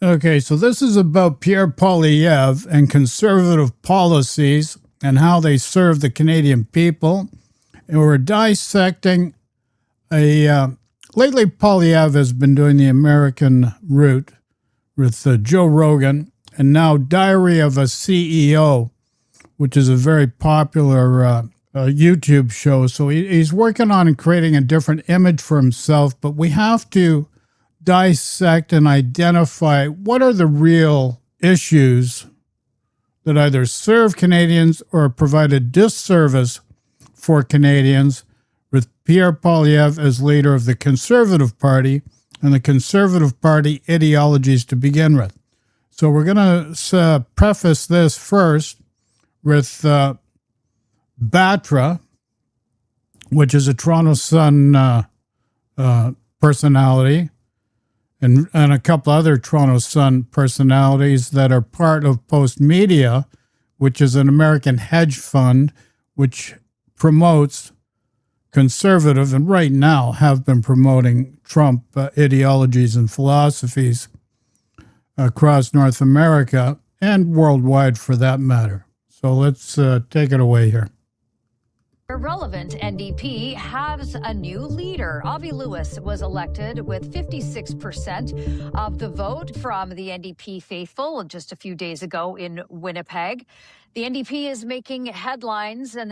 Okay, so this is about Pierre Poilievre and conservative policies and how they serve the Canadian people. And we're dissecting lately, Poilievre has been doing the American route with Joe Rogan, and now Diary of a CEO, which is a very popular YouTube show. So he's working on creating a different image for himself, but we have to dissect and identify what are the real issues that either serve Canadians or provide a disservice for Canadians, with Pierre Poilievre as leader of the Conservative Party and the Conservative Party ideologies to begin with. So we're going to preface this first with Batra, which is a Toronto Sun personality, and a couple other Toronto Sun personalities that are part of Post Media, which is an American hedge fund which promotes conservative and right now have been promoting Trump ideologies and philosophies across North America and worldwide for that matter. So let's take it away here. Irrelevant NDP has a new leader. Avi Lewis was elected with 56% of the vote from the NDP faithful just a few days ago in Winnipeg. The NDP is making headlines and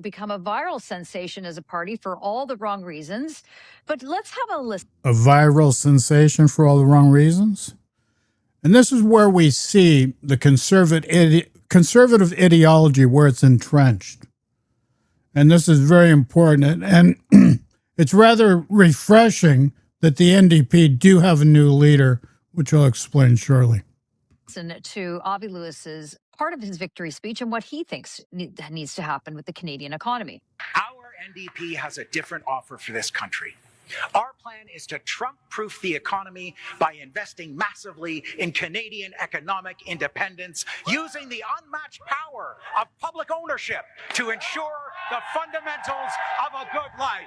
become a viral sensation as a party for all the wrong reasons. But let's have a listen. A viral sensation for all the wrong reasons? And this is where we see the conservative ideology where it's entrenched. And this is very important. And it's rather refreshing that the NDP do have a new leader, which I'll explain shortly. Listen to Avi Lewis's part of his victory speech and what he thinks needs to happen with the Canadian economy. Our NDP has a different offer for this country. Our plan is to Trump-proof the economy by investing massively in Canadian economic independence, using the unmatched power of public ownership to ensure the fundamentals of a good life.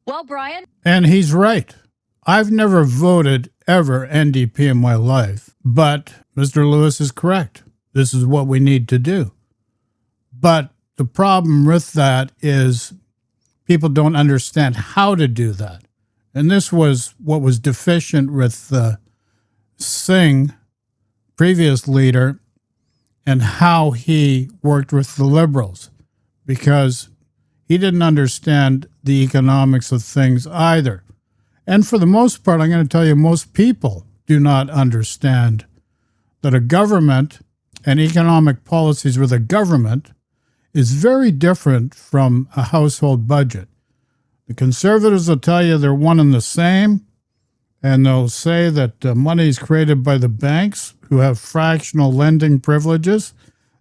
Well, Brian. And he's right. I've never voted ever NDP in my life, but Mr. Lewis is correct. This is what we need to do. But the problem with that is people don't understand how to do that. And this was what was deficient with Singh, previous leader, and how he worked with the Liberals, because he didn't understand the economics of things either. And for the most part, I'm going to tell you, most people do not understand that a government and economic policies with a government is very different from a household budget. The conservatives will tell you they're one and the same, and they'll say that money is created by the banks who have fractional lending privileges.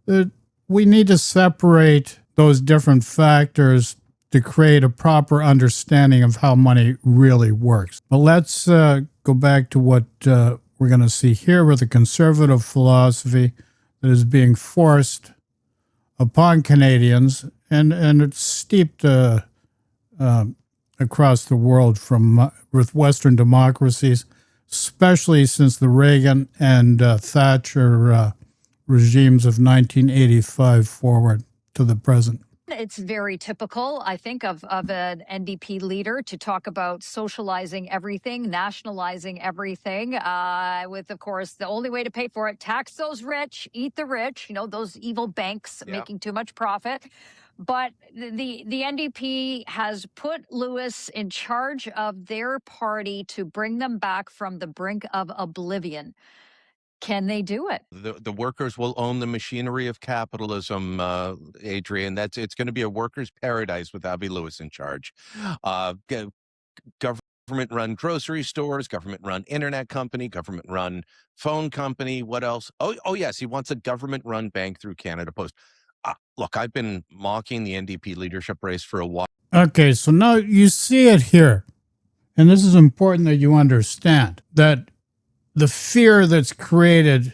That we need to separate those different factors to create a proper understanding of how money really works. But let's go back to what we're going to see here with the conservative philosophy that is being forced upon Canadians, and it's steeped across the world from with Western democracies, especially since the Reagan and Thatcher regimes of 1985 forward to the present. It's very typical, I think, of an NDP leader to talk about socializing everything, nationalizing everything, with, of course, the only way to pay for it, tax those rich, eat the rich, those evil banks making too much profit. But the NDP has put Lewis in charge of their party to bring them back from the brink of oblivion. Can they do it? The workers will own the machinery of capitalism, Adrian. It's going to be a workers' paradise with Avi Lewis in charge. Government-run grocery stores, government-run internet company, government-run phone company. What else? Oh yes, he wants a government-run bank through Canada Post. Look, I've been mocking the NDP leadership race for a while. Okay, so now you see it here, and this is important that you understand that the fear that's created,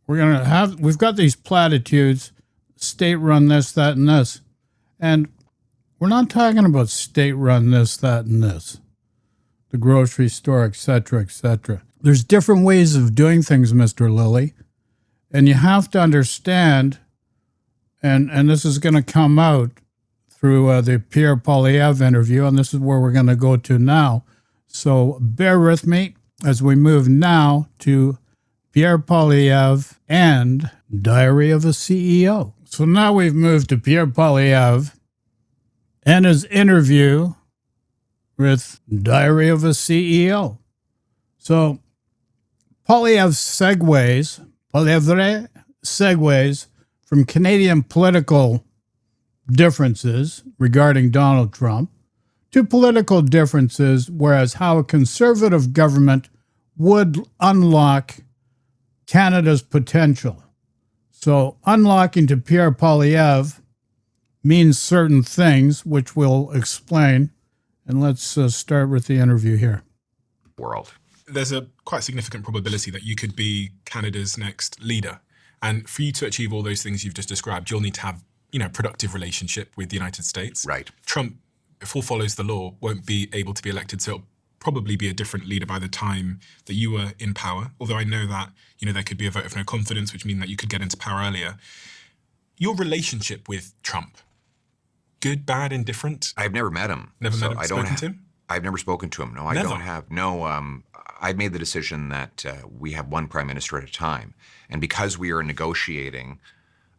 we've got these platitudes, state-run this, that, and this. And we're not talking about state-run this, that, and this. the grocery store, etc., etc. There's different ways of doing things, Mr. Lilly, and you have to understand, and this is going to come out through the Pierre Poilievre interview, and this is where we're going to go to now. So bear with me as we move now to Pierre Poilievre and Diary of a CEO. So now we've moved to Pierre Poilievre and his interview with Diary of a CEO. So Poilievre segues from Canadian political differences regarding Donald Trump to political differences, whereas how a conservative government would unlock Canada's potential. So unlocking to Pierre Poilievre means certain things, which we'll explain. And let's start with the interview here. World. There's a quite significant probability that you could be Canada's next leader. And for you to achieve all those things you've just described, you'll need to have, productive relationship with the United States. Right. Trump, if all follows the law, won't be able to be elected. So it'll probably be a different leader by the time that you were in power. Although I know that, there could be a vote of no confidence, which means that you could get into power earlier. Your relationship with Trump, good, bad, indifferent? I've never met him. Never met him? I Spoken to him? I've never spoken to him. No, I Never? don't have. No, I've made the decision that we have one prime minister at a time. And because we are negotiating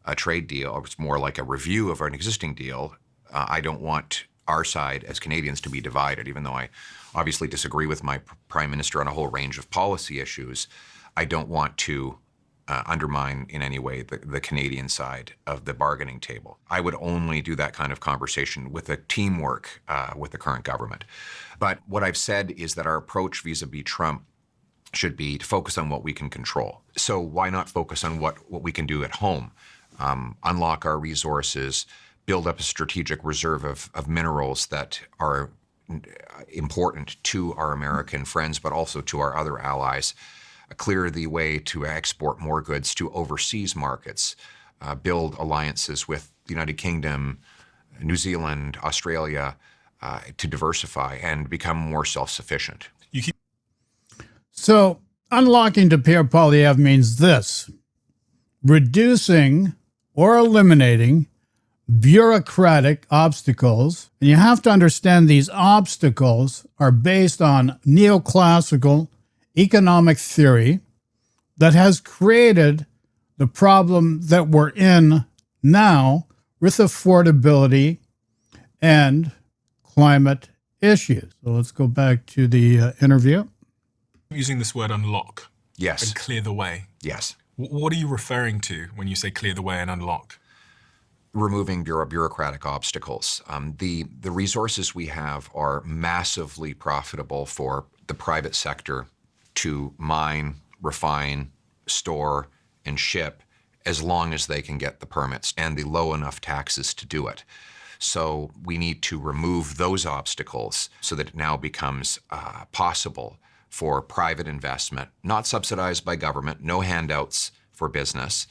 a trade deal, or it's more like a review of an existing deal, I don't want our side as Canadians to be divided, even though I obviously disagree with my prime minister on a whole range of policy issues. I don't want to undermine in any way the Canadian side of the bargaining table. I would only do that kind of conversation with a teamwork with the current government. But what I've said is that our approach vis-a-vis Trump should be to focus on what we can control. So why not focus on what we can do at home? Unlock our resources, build up a strategic reserve of minerals that are important to our American friends, but also to our other allies. Clear the way to export more goods to overseas markets, build alliances with the United Kingdom, New Zealand, Australia, to diversify and become more self-sufficient. So unlocking to Pierre Poilievre means this: reducing or eliminating bureaucratic obstacles. And you have to understand these obstacles are based on neoclassical economic theory that has created the problem that we're in now with affordability and climate issues. So let's go back to the interview. Using this word unlock. Yes. And clear the way. Yes. What are you referring to when you say clear the way and unlock? Removing bureaucratic obstacles. The resources we have are massively profitable for the private sector to mine, refine, store, and ship as long as they can get the permits and the low enough taxes to do it. So we need to remove those obstacles so that it now becomes possible for private investment, not subsidized by government, no handouts for business,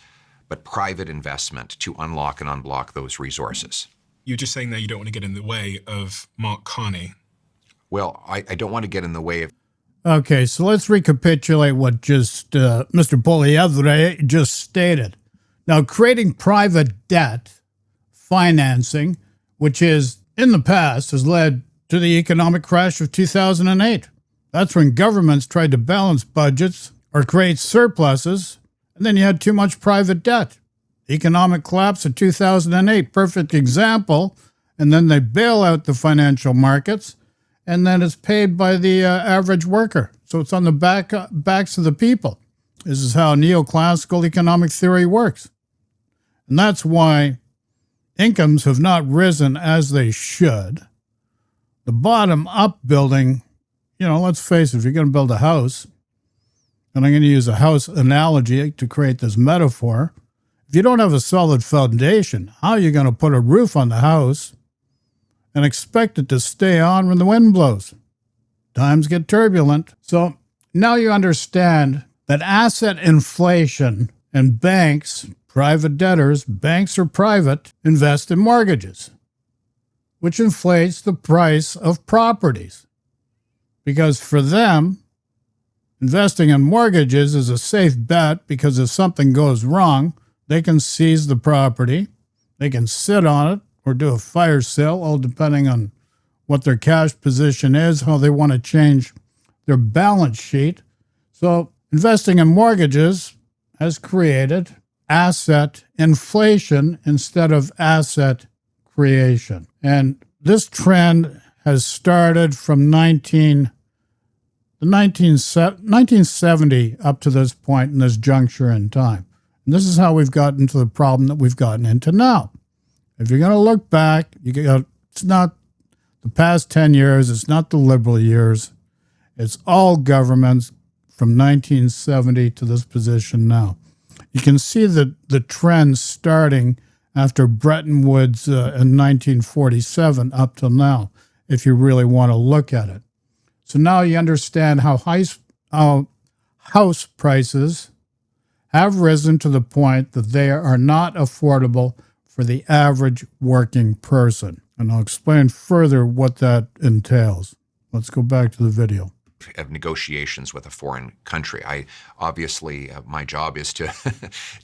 but private investment to unlock and unblock those resources. You're just saying that you don't want to get in the way of Mark Carney. Well, I don't want to get in the way of... Okay, so let's recapitulate what just Mr. Poilievre just stated. Now, creating private debt financing, which is in the past has led to the economic crash of 2008. That's when governments tried to balance budgets or create surpluses, and then you had too much private debt. Economic collapse of 2008, perfect example, and then they bail out the financial markets, and then it's paid by the average worker. So it's on the backs of the people. This is how neoclassical economic theory works. And that's why incomes have not risen as they should. The bottom-up building, let's face it, if you're going to build a house, and I'm going to use a house analogy to create this metaphor, if you don't have a solid foundation, how are you going to put a roof on the house and expect it to stay on when the wind blows? Times get turbulent. So now you understand that asset inflation and banks, private debtors, banks are private, invest in mortgages, which inflates the price of properties. because for them, investing in mortgages is a safe bet because if something goes wrong, they can seize the property, they can sit on it or do a fire sale, all depending on what their cash position is, how they want to change their balance sheet. So investing in mortgages has created asset inflation instead of asset creation. And this trend has started from 1970 up to this point in this juncture in time. And this is how we've gotten to the problem that we've gotten into now. If you're going to look back, it's not the past 10 years, it's not the liberal years, it's all governments from 1970 to this position now. You can see the trend starting after Bretton Woods in 1947 up till now, if you really want to look at it. So now you understand how house prices have risen to the point that they are not affordable for the average working person. And I'll explain further what that entails. Let's go back to the video. Of negotiations with a foreign country. Obviously, my job is to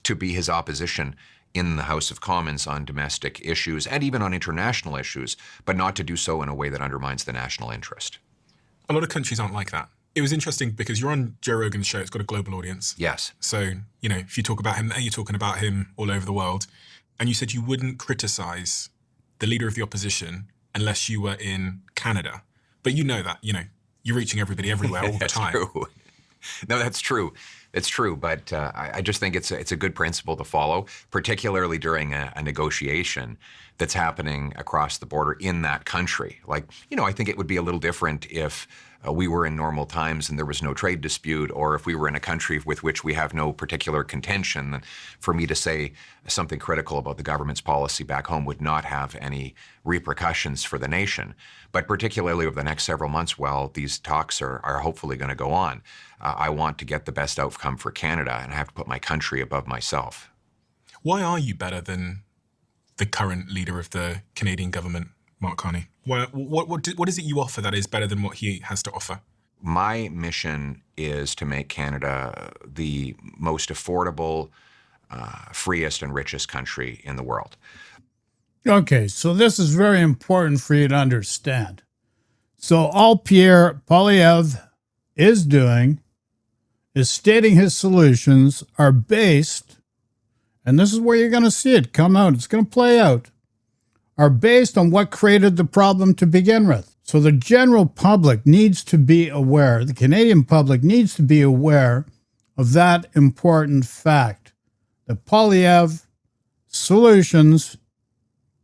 to be his opposition in the House of Commons on domestic issues and even on international issues, but not to do so in a way that undermines the national interest. A lot of countries aren't like that. It was interesting because you're on Joe Rogan's show. It's got a global audience. Yes. So, if you talk about him there, you're talking about him all over the world. And you said you wouldn't criticize the leader of the opposition unless you were in Canada. But you know that, you're reaching everybody everywhere all the time. True. No, that's true. It's true. But I just think it's a good principle to follow, particularly during a negotiation that's happening across the border in that country. Like, I think it would be a little different if we were in normal times and there was no trade dispute, or if we were in a country with which we have no particular contention. For me to say something critical about the government's policy back home would not have any repercussions for the nation. But particularly over the next several months, while these talks are hopefully going to go on, I want to get the best outcome for Canada, and I have to put my country above myself. Why are you better than the current leader of the Canadian government, Mark Carney? What is it you offer that is better than what he has to offer? My mission is to make Canada the most affordable, freest and richest country in the world. Okay, so this is very important for you to understand. So all Pierre Poilievre is doing is stating his solutions are based, and this is where you're going to see it come out, it's going to play out, are based on what created the problem to begin with. So the general public needs to be aware, the Canadian public needs to be aware of that important fact, that Poilievre solutions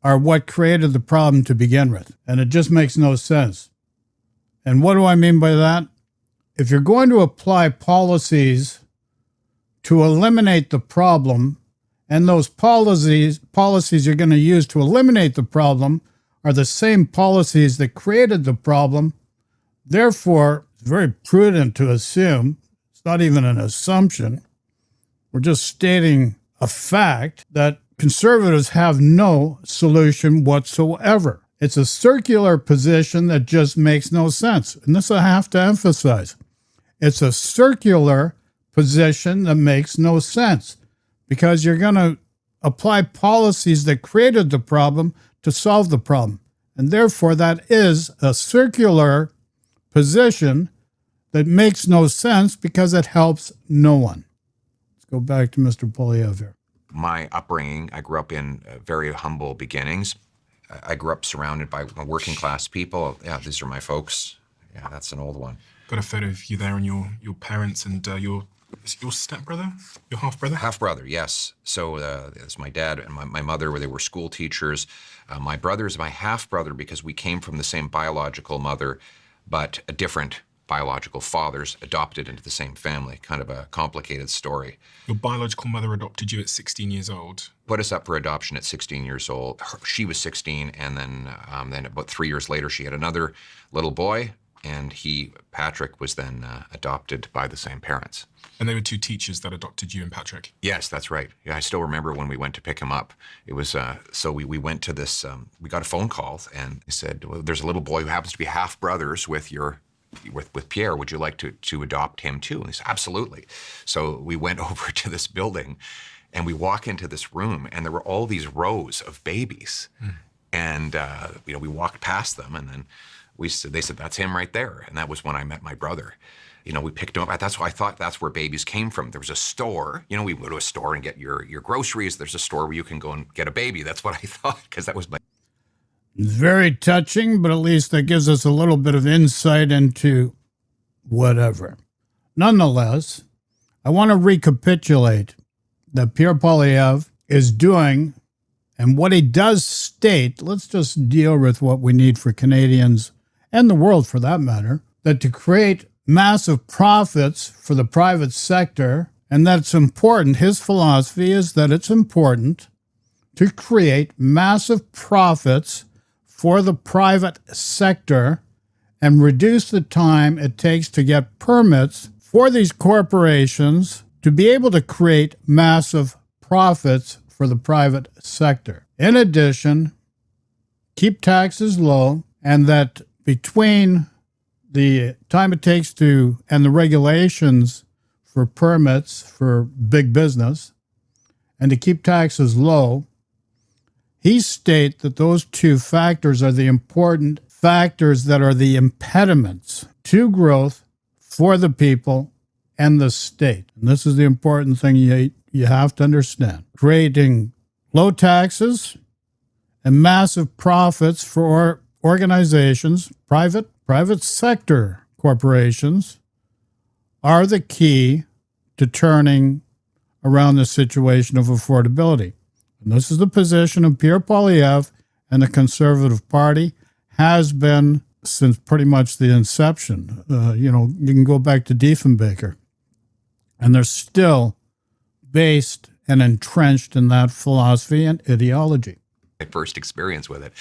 are what created the problem to begin with. And it just makes no sense. And what do I mean by that? If you're going to apply policies to eliminate the problem, and those policies you're going to use to eliminate the problem are the same policies that created the problem, therefore, it's very prudent to assume, it's not even an assumption, we're just stating a fact that conservatives have no solution whatsoever. It's a circular position that just makes no sense. And this I have to emphasize. It's a circular position that makes no sense because you're going to apply policies that created the problem to solve the problem. And therefore, that is a circular position that makes no sense because it helps no one. Let's go back to Mr. Poilievre. My upbringing, I grew up in very humble beginnings. I grew up surrounded by working class people. Yeah, these are my folks. Yeah, that's an old one. Got a photo of you there and your parents and your stepbrother? Your half-brother? Half-brother, yes. So it's my dad and my mother, where they were school teachers. My brother is my half-brother because we came from the same biological mother, but a different biological fathers adopted into the same family. Kind of a complicated story. Your biological mother adopted you at 16 years old. Put us up for adoption at 16 years old. She was 16, and then about 3 years later, she had another little boy, and Patrick, was then adopted by the same parents. And they were two teachers that adopted you and Patrick? Yes, that's right. Yeah, I still remember when we went to pick him up. It was, so we went to this, we got a phone call, and they said, well, there's a little boy who happens to be half brothers with your with Pierre, would you like to adopt him too? And he said, absolutely. So we went over to this building and we walk into this room and there were all these rows of babies. And, we walked past them and then they said, that's him right there. And that was when I met my brother. We picked him up. That's why I thought that's where babies came from. There was a store, we go to a store and get your groceries. There's a store where you can go and get a baby. That's what I thought, because that was my... It's very touching, but at least that gives us a little bit of insight into whatever. Nonetheless, I want to recapitulate that Pierre Poilievre is doing, and what he does state, let's just deal with what we need for Canadians and the world for that matter, that to create massive profits for the private sector, and that's important. His philosophy is that it's important to create massive profits for the private sector and reduce the time it takes to get permits for these corporations to be able to create massive profits for the private sector. In addition, keep taxes low, and that between the time it takes to and the regulations for permits for big business and to keep taxes low, he states that those two factors are the important factors that are the impediments to growth for the people and the state. And this is the important thing you have to understand. Creating low taxes and massive profits for organizations, private sector corporations, are the key to turning around the situation of affordability. And this is the position of Pierre Poilievre and the Conservative Party has been since pretty much the inception. You can go back to Diefenbaker, and they're still based and entrenched in that philosophy and ideology. My first experience with it.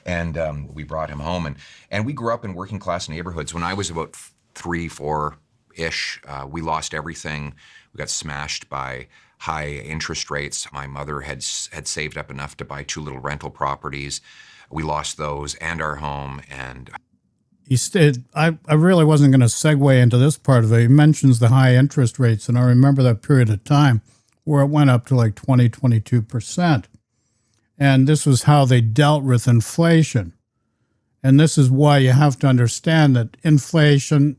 And we brought him home. And we grew up in working class neighborhoods. When I was about 3, 4-ish, we lost everything. We got smashed by high interest rates. My mother had saved up enough to buy 2 little rental properties. We lost those and our home. And he stated, I really wasn't going to segue into this part of it. He mentions the high interest rates, and I remember that period of time where it went up to like 20, 22%. And this was how they dealt with inflation. And this is why you have to understand that inflation,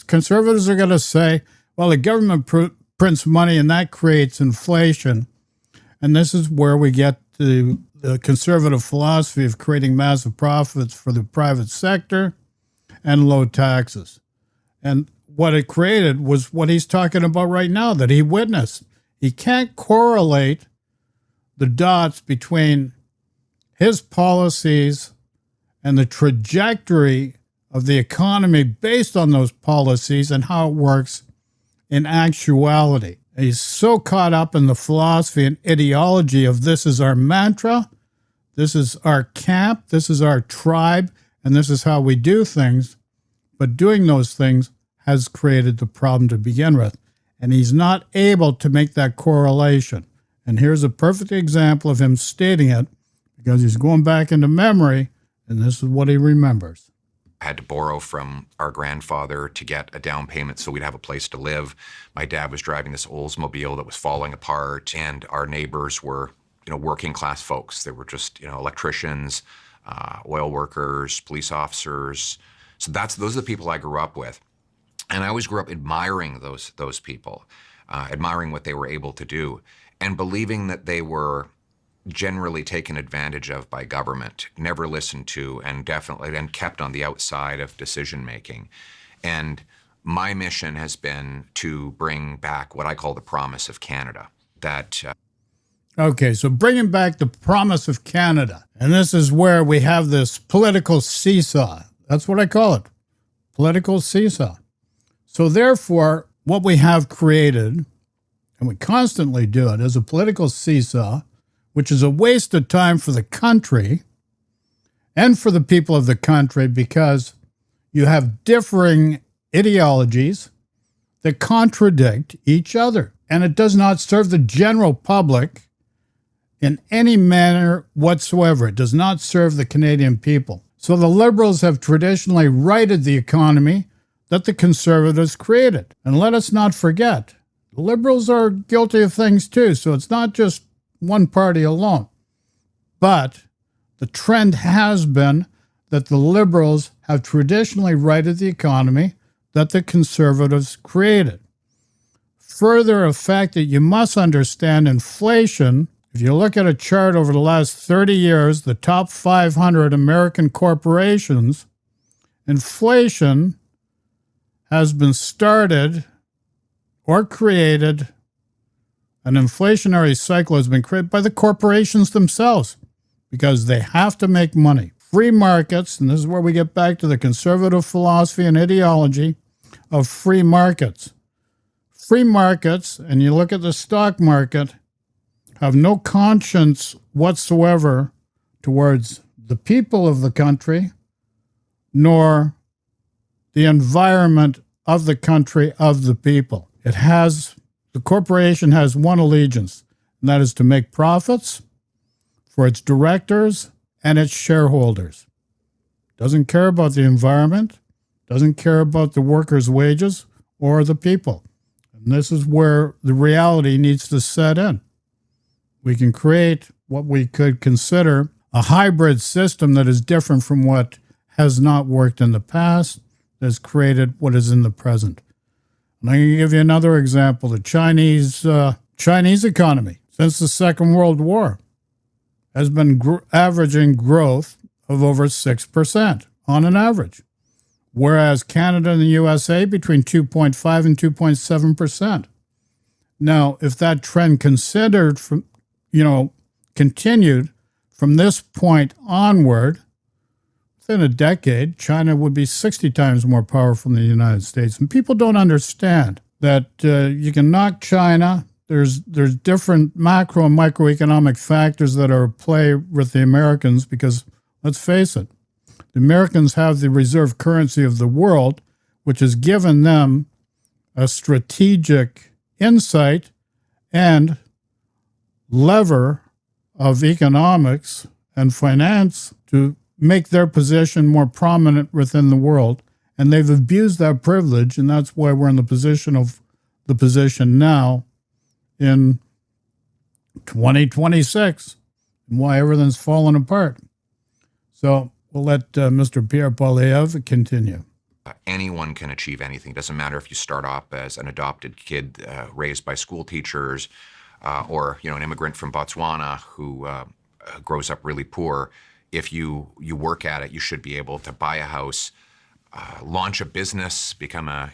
conservatives are going to say, well, the government prints money and that creates inflation. And this is where we get the conservative philosophy of creating massive profits for the private sector and low taxes. And what it created was what he's talking about right now that he witnessed. He can't correlate the dots between his policies and the trajectory of the economy based on those policies and how it works in actuality. He's so caught up in the philosophy and ideology of this is our mantra, this is our camp, this is our tribe, and this is how we do things. But doing those things has created the problem to begin with. And he's not able to make that correlation. And here's a perfect example of him stating it because he's going back into memory, and this is what he remembers. I had to borrow from our grandfather to get a down payment so we'd have a place to live. My dad was driving this Oldsmobile that was falling apart, and our neighbors were, working class folks. They were just, electricians, oil workers, police officers. So those are the people I grew up with. And I always grew up admiring those people, admiring what they were able to do, and believing that they were generally taken advantage of by government, never listened to, and kept on the outside of decision making. And my mission has been to bring back what I call the promise of Canada. Okay, so bringing back the promise of Canada. And this is where we have this political seesaw. That's what I call it, political seesaw. So therefore, what we have created, and we constantly do it, is a political seesaw, which is a waste of time for the country and for the people of the country because you have differing ideologies that contradict each other. And it does not serve the general public in any manner whatsoever. It does not serve the Canadian people. So the liberals have traditionally righted the economy that the conservatives created. And let us not forget, the liberals are guilty of things too, so it's not just one party alone. But the trend has been that the liberals have traditionally righted the economy that the conservatives created. Further, a fact that you must understand, inflation, if you look at a chart over the last 30 years, the top 500 American corporations, inflation has been started or created, an inflationary cycle has been created by the corporations themselves because they have to make money. Free markets, and this is where we get back to the conservative philosophy and ideology of free markets. Free markets, and you look at the stock market, have no conscience whatsoever towards the people of the country, nor the environment of the country of the people. The corporation has one allegiance, and that is to make profits for its directors and its shareholders. Doesn't care about the environment, doesn't care about the workers' wages or the people. And this is where the reality needs to set in. We can create what we could consider a hybrid system that is different from what has not worked in the past, that has created what is in the present. And I'm going to give you another example. The Chinese economy, since the Second World War, has been averaging growth of over 6% on an average, whereas Canada and the USA between 2.5 and 2.7%. Now, if that trend continued from this point onward, within a decade, China would be 60 times more powerful than the United States. And people don't understand that you can knock China. There's different macro and microeconomic factors that are at play with the Americans because, let's face it, the Americans have the reserve currency of the world, which has given them a strategic insight and lever of economics and finance to make their position more prominent within the world. And they've abused that privilege, and that's why we're in the position now in 2026, and why everything's fallen apart. So we'll let Mr. Pierre Poilievre continue. Anyone can achieve anything. It doesn't matter if you start off as an adopted kid raised by school teachers or an immigrant from Botswana who grows up really poor. If you work at it, you should be able to buy a house, launch a business, become a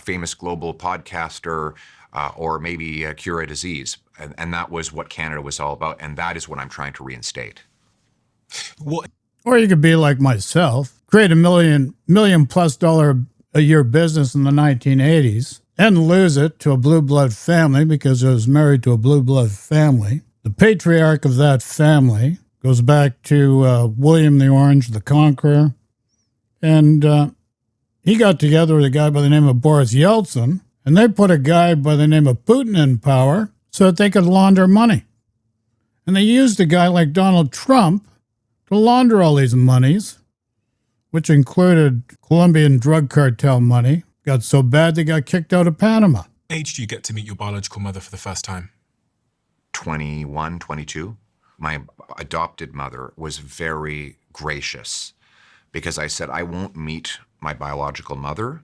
famous global podcaster, or maybe cure a disease. And that was what Canada was all about. And that is what I'm trying to reinstate. What? Or you could be like myself, create $1 million+ a year business in the 1980s and lose it to a blue blood family because I was married to a blue blood family. The patriarch of that family goes back to William the Orange, the Conqueror. And he got together with a guy by the name of Boris Yeltsin, and they put a guy by the name of Putin in power so that they could launder money. And they used a guy like Donald Trump to launder all these monies, which included Colombian drug cartel money. Got so bad they got kicked out of Panama. Age do you get to meet your biological mother for the first time? 21, 22. My adopted mother was very gracious because I said, I won't meet my biological mother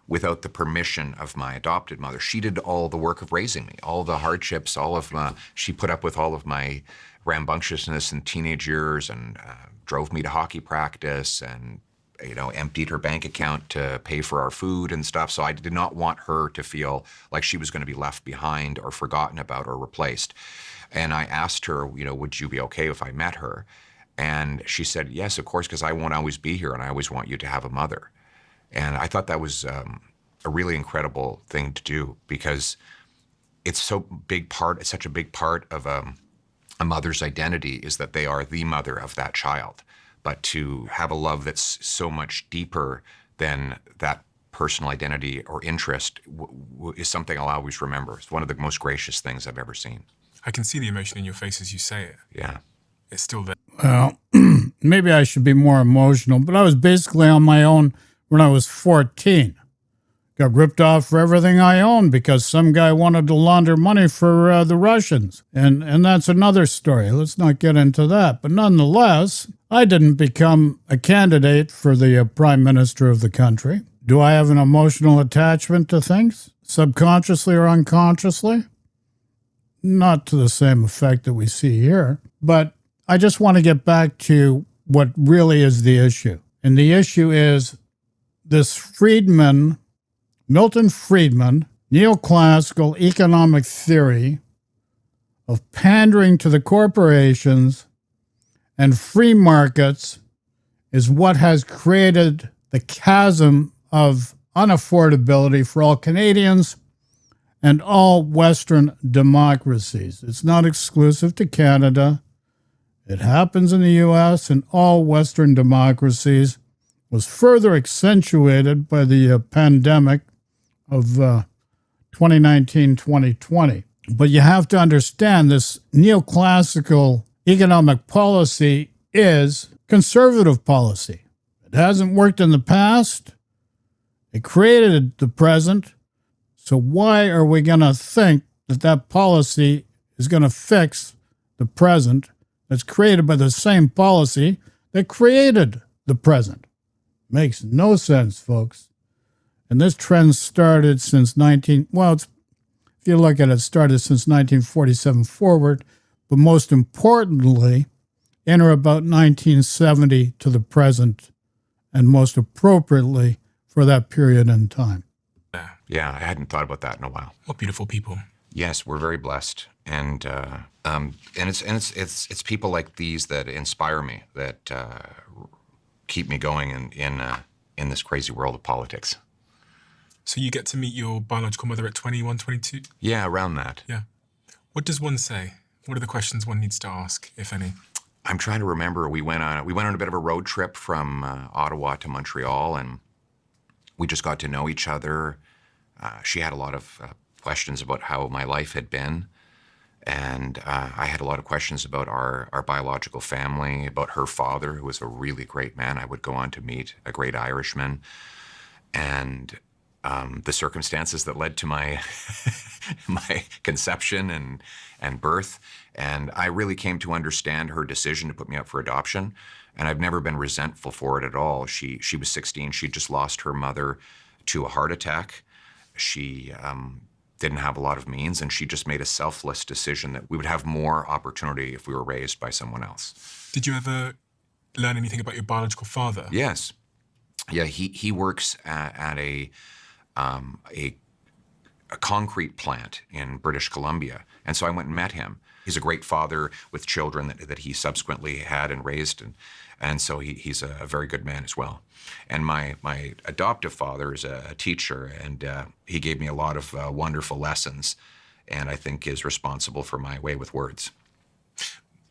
without the permission of my adopted mother. She did all the work of raising me, all the hardships, she put up with all of my rambunctiousness in teenage years and drove me to hockey practice and emptied her bank account to pay for our food and stuff. So I did not want her to feel like she was going to be left behind or forgotten about or replaced. And I asked her, would you be okay if I met her? And she said, yes, of course, because I won't always be here and I always want you to have a mother. And I thought that was a really incredible thing to do because it's such a big part of a mother's identity is that they are the mother of that child. But to have a love that's so much deeper than that personal identity or interest is something I'll always remember. It's one of the most gracious things I've ever seen. I can see the emotion in your face as you say it. Yeah. It's still there. Well, maybe I should be more emotional, but I was basically on my own when I was 14. Got ripped off for everything I owned because some guy wanted to launder money for the Russians. And that's another story. Let's not get into that. But nonetheless, I didn't become a candidate for the prime minister of the country. Do I have an emotional attachment to things, subconsciously or unconsciously? Not to the same effect that we see here. But I just want to get back to what really is the issue. And the issue is this Milton Friedman, neoclassical economic theory of pandering to the corporations and free markets is what has created the chasm of unaffordability for all Canadians and all Western democracies. It's not exclusive to Canada. It happens in the U.S. and all Western democracies, was further accentuated by the pandemic of 2019-2020. But you have to understand this neoclassical economic policy is conservative policy. It hasn't worked in the past. It created the present. So why are we going to think that that policy is going to fix the present that's created by the same policy that created the present? Makes no sense, folks. And this trend started since if you look at it, started since 1947 forward, but most importantly, enter about 1970 to the present, and most appropriately for that period in time. Yeah, I hadn't thought about that in a while. What beautiful people. Yes, we're very blessed, and it's people like these that inspire me, that keep me going in this crazy world of politics. So you get to meet your biological mother at 21, 22? Yeah, around that. Yeah. What does one say? What are the questions one needs to ask, if any? I'm trying to remember. We went on a bit of a road trip from Ottawa to Montreal, and we just got to know each other. She had a lot of questions about how my life had been, and I had a lot of questions about our biological family, about her father, who was a really great man. I would go on to meet a great Irishman, and the circumstances that led to my my conception and birth. And I really came to understand her decision to put me up for adoption. And I've never been resentful for it at all. She was 16. She just lost her mother to a heart attack. She didn't have a lot of means, and she just made a selfless decision that we would have more opportunity if we were raised by someone else. Did you ever learn anything about your biological father? Yes. Yeah, he works at a concrete plant in British Columbia. And so I went and met him. He's a great father with children that he subsequently had and raised. And so he's a very good man as well. And my adoptive father is a teacher, and he gave me a lot of wonderful lessons, and I think is responsible for my way with words.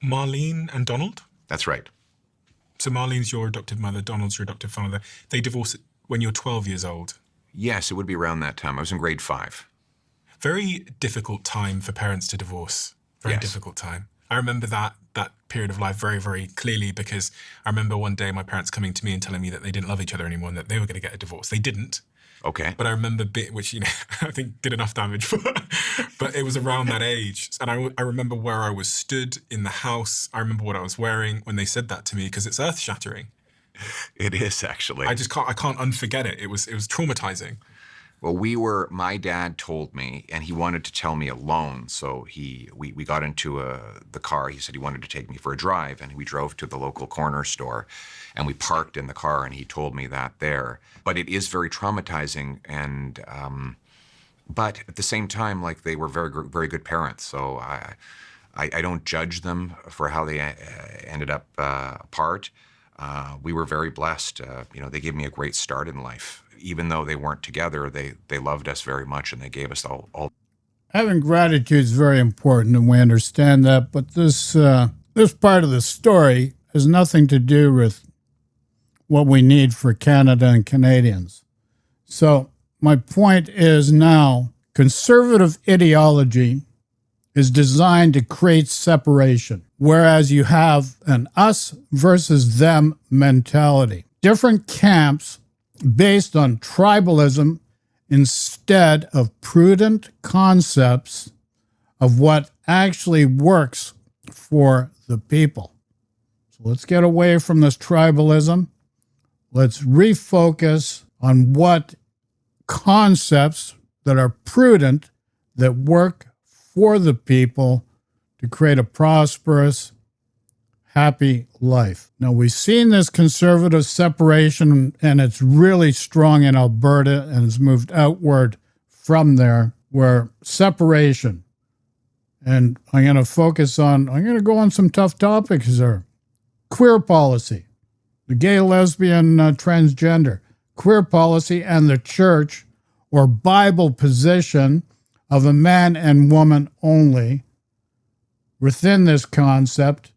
Marlene and Donald? That's right. So Marlene's your adoptive mother, Donald's your adoptive father. They divorced when you're 12 years old. Yes, it would be around that time. I was in grade 5. Very difficult time for parents to divorce. Very difficult time. I remember that period of life very, very clearly, because I remember one day my parents coming to me and telling me that they didn't love each other anymore and that they were going to get a divorce. They didn't. Okay. But I remember which, I think did enough damage. But it was around that age. And I remember where I was stood in the house. I remember what I was wearing when they said that to me, because it's earth-shattering. It is, actually. I can't unforget it. It was traumatizing. Well, my dad told me, and he wanted to tell me alone, so we got into the car. He said he wanted to take me for a drive, and we drove to the local corner store, and we parked in the car, and he told me that there. But it is very traumatizing, and but at the same time, like, they were very, very good parents, so I don't judge them for how they ended up apart. We were very blessed. They gave me a great start in life. Even though they weren't together, they loved us very much, and they gave us all. Having gratitude is very important, and we understand that. But this part of the story has nothing to do with what we need for Canada and Canadians. So my point is now, conservative ideology is designed to create separation, whereas you have an us versus them mentality. Different camps based on tribalism instead of prudent concepts of what actually works for the people. So let's get away from this tribalism. Let's refocus on what concepts that are prudent, that work for the people to create a prosperous, happy life. Now, we've seen this conservative separation, and it's really strong in Alberta, and it's moved outward from there, where separation, and I'm going to go on some tough topics here. Queer policy, the gay, lesbian, transgender, queer policy, and the church or Bible position of a man and woman only within this concept,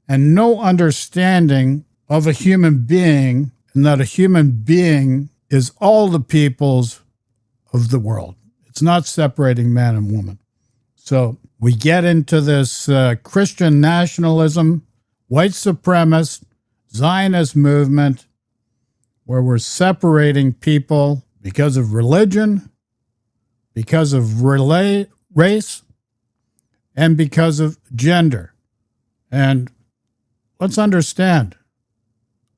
and no understanding of a human being, and that a human being is all the peoples of the world. It's not separating man and woman. So we get into this Christian nationalism, white supremacist, Zionist movement, where we're separating people because of religion, because of race, and because of gender. And let's understand,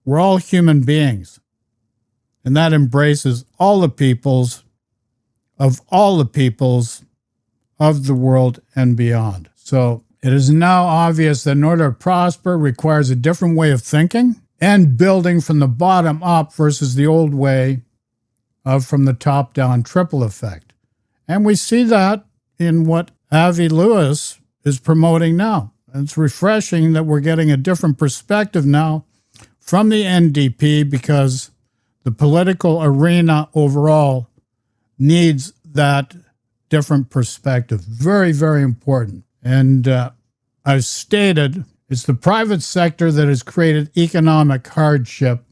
we're all human beings, and that embraces all the peoples of the world and beyond. So it is now obvious that in order to prosper requires a different way of thinking and building from the bottom up versus the old way of from the top down triple effect. And we see that in what Avi Lewis is promoting now. And it's refreshing that we're getting a different perspective now from the NDP, because the political arena overall needs that different perspective. Very, very important. And I've stated it's the private sector that has created economic hardship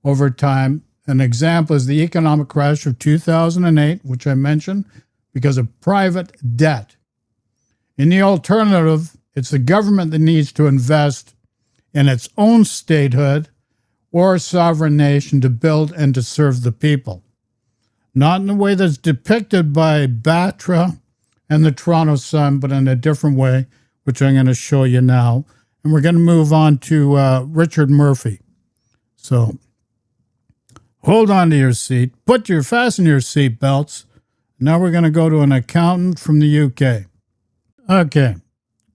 over time. An example is the economic crash of 2008, which I mentioned, because of private debt. In the alternative, it's the government that needs to invest in its own statehood or sovereign nation to build and to serve the people. Not in the way that's depicted by Batra and the Toronto Sun, but in a different way, which I'm going to show you now. And we're going to move on to Richard Murphy. So hold on to your seat, fasten your seat belts. Now we're going to go to an accountant from the UK. Okay,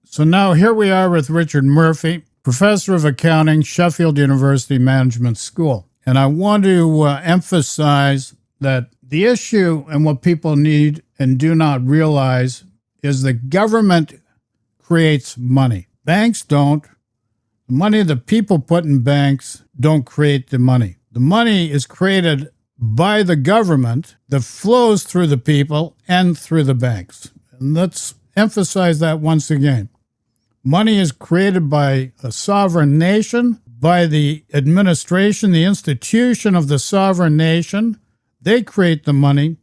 so now here we are with Richard Murphy, professor of accounting, Sheffield University Management School. And I want to emphasize that the issue and what people need and do not realize is the government creates money. Banks don't. The money that people put in banks don't create the money. The money is created by the government that flows through the people and through the banks. And let's emphasize that once again. Money is created by a sovereign nation, by the administration, the institution of the sovereign nation. They create the money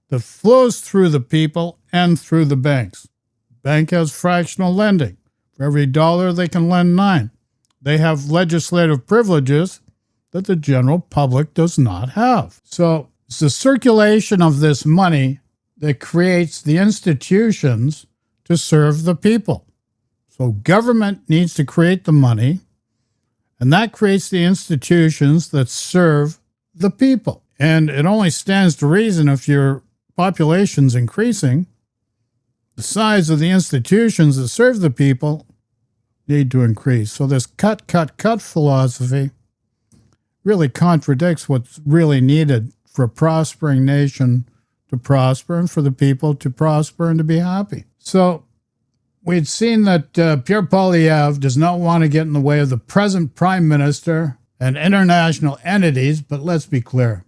that flows through the people and through the banks. Bank has fractional lending. For every dollar, they can lend 9. They have legislative privileges that the general public does not have. So it's the circulation of this money that creates the institutions to serve the people. So government needs to create the money, and that creates the institutions that serve the people. And it only stands to reason if your population's increasing, the size of the institutions that serve the people need to increase. So this cut philosophy really contradicts what's really needed for a prospering nation to prosper and for the people to prosper and to be happy. So we'd seen that Pierre Poilievre does not want to get in the way of the present prime minister and international entities, but let's be clear.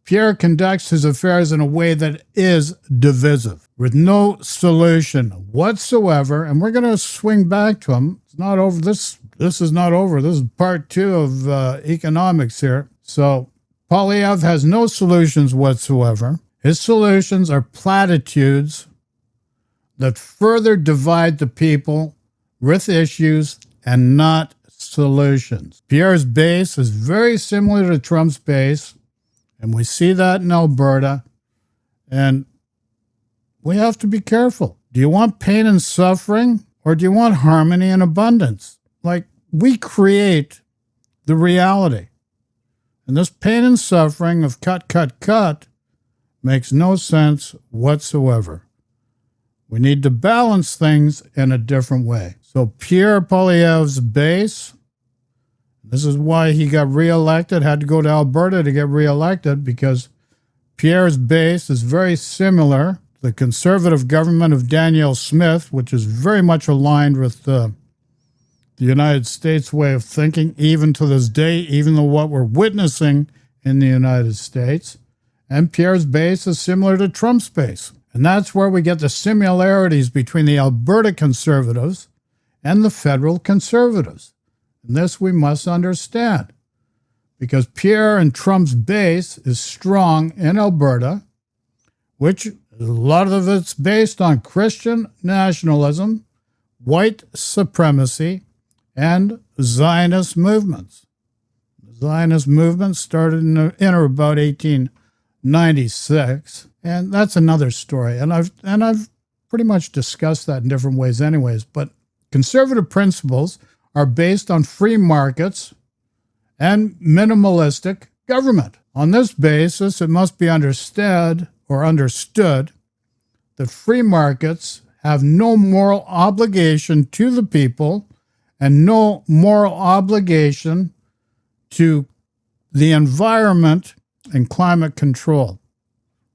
Pierre conducts his affairs in a way that is divisive, with no solution whatsoever, and we're going to swing back to him. It's not over. This is not over. This is part 2 of economics here. So Poilievre has no solutions whatsoever. His solutions are platitudes that further divide the people with issues and not solutions. Pierre's base is very similar to Trump's base, and we see that in Alberta, and we have to be careful. Do you want pain and suffering, or do you want harmony and abundance? Like, we create the reality. And this pain and suffering of cut makes no sense whatsoever. We need to balance things in a different way. So Pierre Poilievre's base, this is why he got reelected, had to go to Alberta to get reelected, because Pierre's base is very similar to the conservative government of Danielle Smith, which is very much aligned with the United States way of thinking, even to this day, even though what we're witnessing in the United States. And Pierre's base is similar to Trump's base. And that's where we get the similarities between the Alberta conservatives and the federal conservatives. And this we must understand, because Pierre and Trump's base is strong in Alberta, which a lot of it's based on Christian nationalism, white supremacy, and Zionist movements. The Zionist movement started in or about 1896, and that's another story. And I've pretty much discussed that in different ways anyways, but conservative principles are based on free markets and minimalistic government. On this basis, it must be understood that free markets have no moral obligation to the people and no moral obligation to the environment and climate control,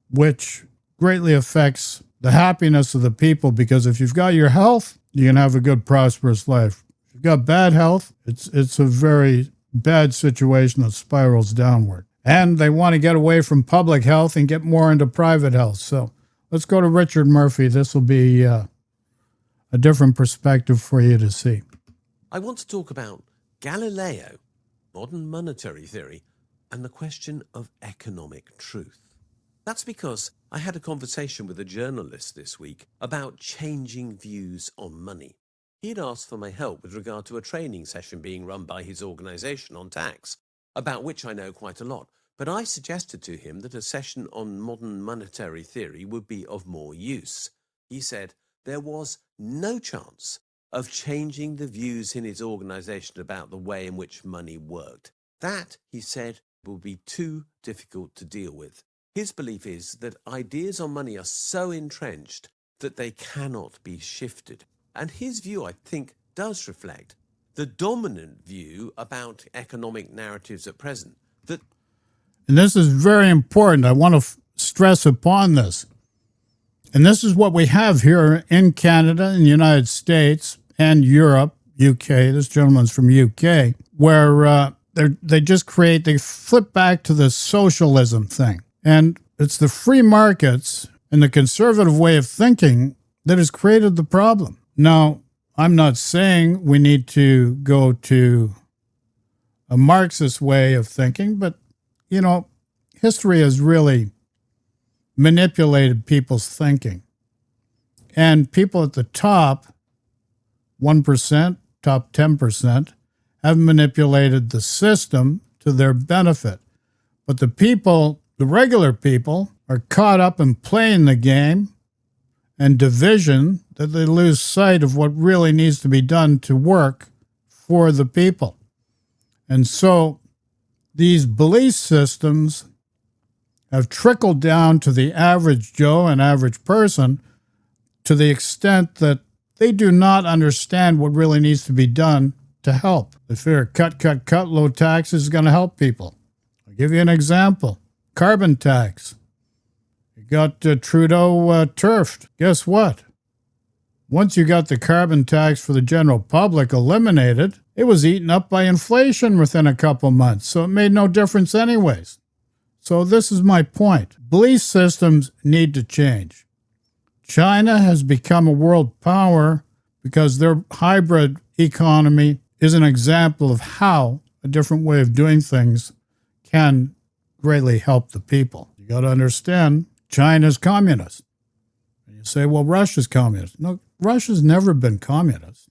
which greatly affects the happiness of the people, because if you've got your health, you can have a good, prosperous life. If you've got bad health, it's a very bad situation that spirals downward. And they want to get away from public health and get more into private health. So let's go to Richard Murphy. This will be a different perspective for you to see. I want to talk about Galileo, modern monetary theory, and the question of economic truth. That's because I had a conversation with a journalist this week about changing views on money. He had asked for my help with regard to a training session being run by his organization on tax, about which I know quite a lot. But I suggested to him that a session on modern monetary theory would be of more use. He said there was no chance of changing the views in his organization about the way in which money worked. That, he said, would be too difficult to deal with. His belief is that ideas on money are so entrenched that they cannot be shifted. And his view, I think, does reflect the dominant view about economic narratives at present. And this is very important. I want to stress upon this. And this is what we have here in Canada, in the United States, and Europe, UK. This gentleman's from UK, where they flip back to the socialism thing. And it's the free markets and the conservative way of thinking that has created the problem. Now, I'm not saying we need to go to a Marxist way of thinking, but, history has really manipulated people's thinking. And people at the top, 1%, top 10%, have manipulated the system to their benefit. But the people, the regular people, are caught up in playing the game and division that they lose sight of what really needs to be done to work for the people. And so these belief systems have trickled down to the average Joe and average person to the extent that they do not understand what really needs to be done to help. They figure cut, low taxes is going to help people. I'll give you an example. Carbon tax. You got Trudeau turfed. Guess what? Once you got the carbon tax for the general public eliminated, it was eaten up by inflation within a couple months, so it made no difference anyways. So this is my point. Belief systems need to change. China has become a world power because their hybrid economy is an example of how a different way of doing things can greatly help the people. You got to understand, China's communist. You say, well, Russia's communist. No, Russia's never been communist.